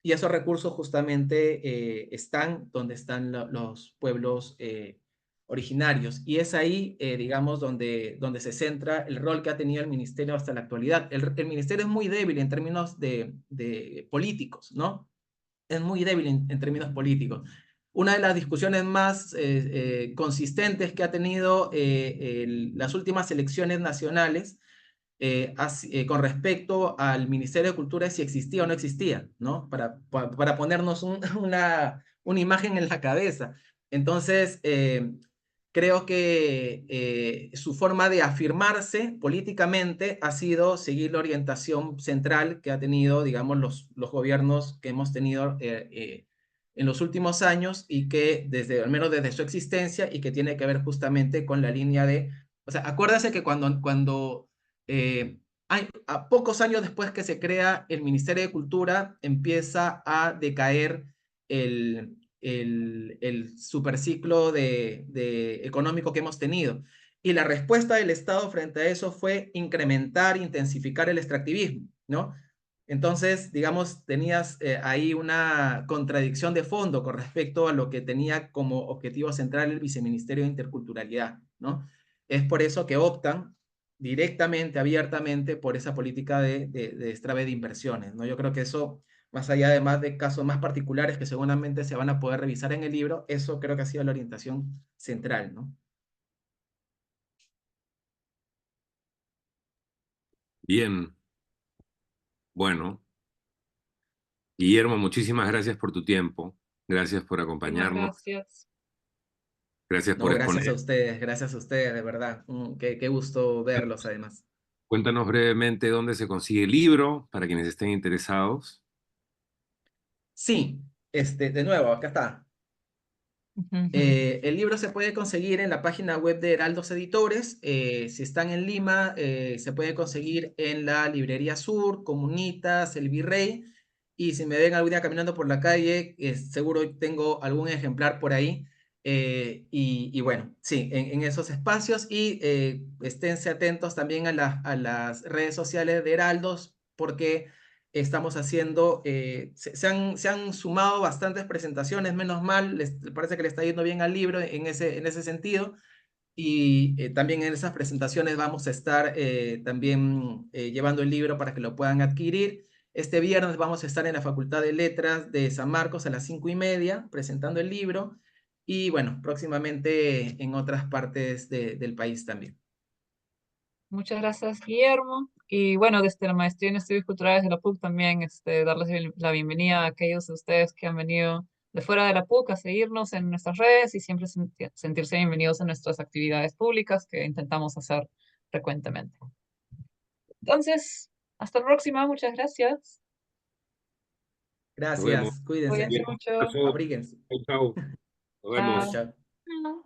Y esos recursos justamente están donde están los pueblos originarios. Y es ahí, digamos, donde se centra el rol que ha tenido el ministerio hasta la actualidad. El ministerio es muy débil en términos de políticos, ¿no? Es muy débil en términos políticos. Una de las discusiones más consistentes que ha tenido las últimas elecciones nacionales con respecto al Ministerio de Cultura si existía o no existía, ¿no? Para ponernos una imagen en la cabeza. Entonces, creo que su forma de afirmarse políticamente ha sido seguir la orientación central que ha tenido, digamos, los gobiernos que hemos tenido en los últimos años y que al menos desde su existencia y que tiene que ver justamente con la línea de, o sea, acuérdense que cuando a pocos años después que se crea el Ministerio de Cultura, empieza a decaer el superciclo económico que hemos tenido. Y la respuesta del Estado frente a eso fue incrementar, intensificar el extractivismo, ¿no? Entonces, digamos, tenías ahí una contradicción de fondo con respecto a lo que tenía como objetivo central el Viceministerio de Interculturalidad, ¿no? Es por eso que optan directamente, abiertamente, por esa política de destrave de inversiones, ¿no? Yo creo que eso, más allá además de casos más particulares que seguramente se van a poder revisar en el libro, eso creo que ha sido la orientación central, ¿no? Bien, bueno, Guillermo, muchísimas gracias por tu tiempo, gracias por Muchísimas acompañarnos, gracias. gracias No, por exponer. gracias a ustedes, de verdad. Qué gusto verlos además. Cuéntanos brevemente dónde se consigue el libro para quienes estén interesados. Sí, de nuevo, acá está. El libro se puede conseguir en la página web de Heraldos Editores. Si están en Lima, se puede conseguir en la Librería Sur, Comunitas, El Virrey. y si me ven algún día caminando por la calle, seguro tengo algún ejemplar por ahí. Y bueno, sí, en esos espacios, y esténse atentos también a las redes sociales de Heraldos, porque estamos haciendo, se han sumado bastantes presentaciones, menos mal, parece que le está yendo bien al libro en ese sentido. Y también en esas presentaciones vamos a estar también llevando el libro para que lo puedan adquirir. Este viernes vamos a estar en la Facultad de Letras de San Marcos a las 5:30 presentando el libro, y bueno, próximamente en otras partes del país también. Muchas gracias, Guillermo. Y bueno, desde la Maestría en Estudios Culturales de la PUC también darles la bienvenida a aquellos de ustedes que han venido de fuera de la PUC a seguirnos en nuestras redes y siempre sentirse bienvenidos a nuestras actividades públicas que intentamos hacer frecuentemente. Entonces, hasta la próxima. Muchas gracias. Nos vemos. Gracias, cuídense, Cuídense Bien, un mucho. abrazo. abríguense. Chau, chau. Nos Chao. vemos. Chao, chao. No.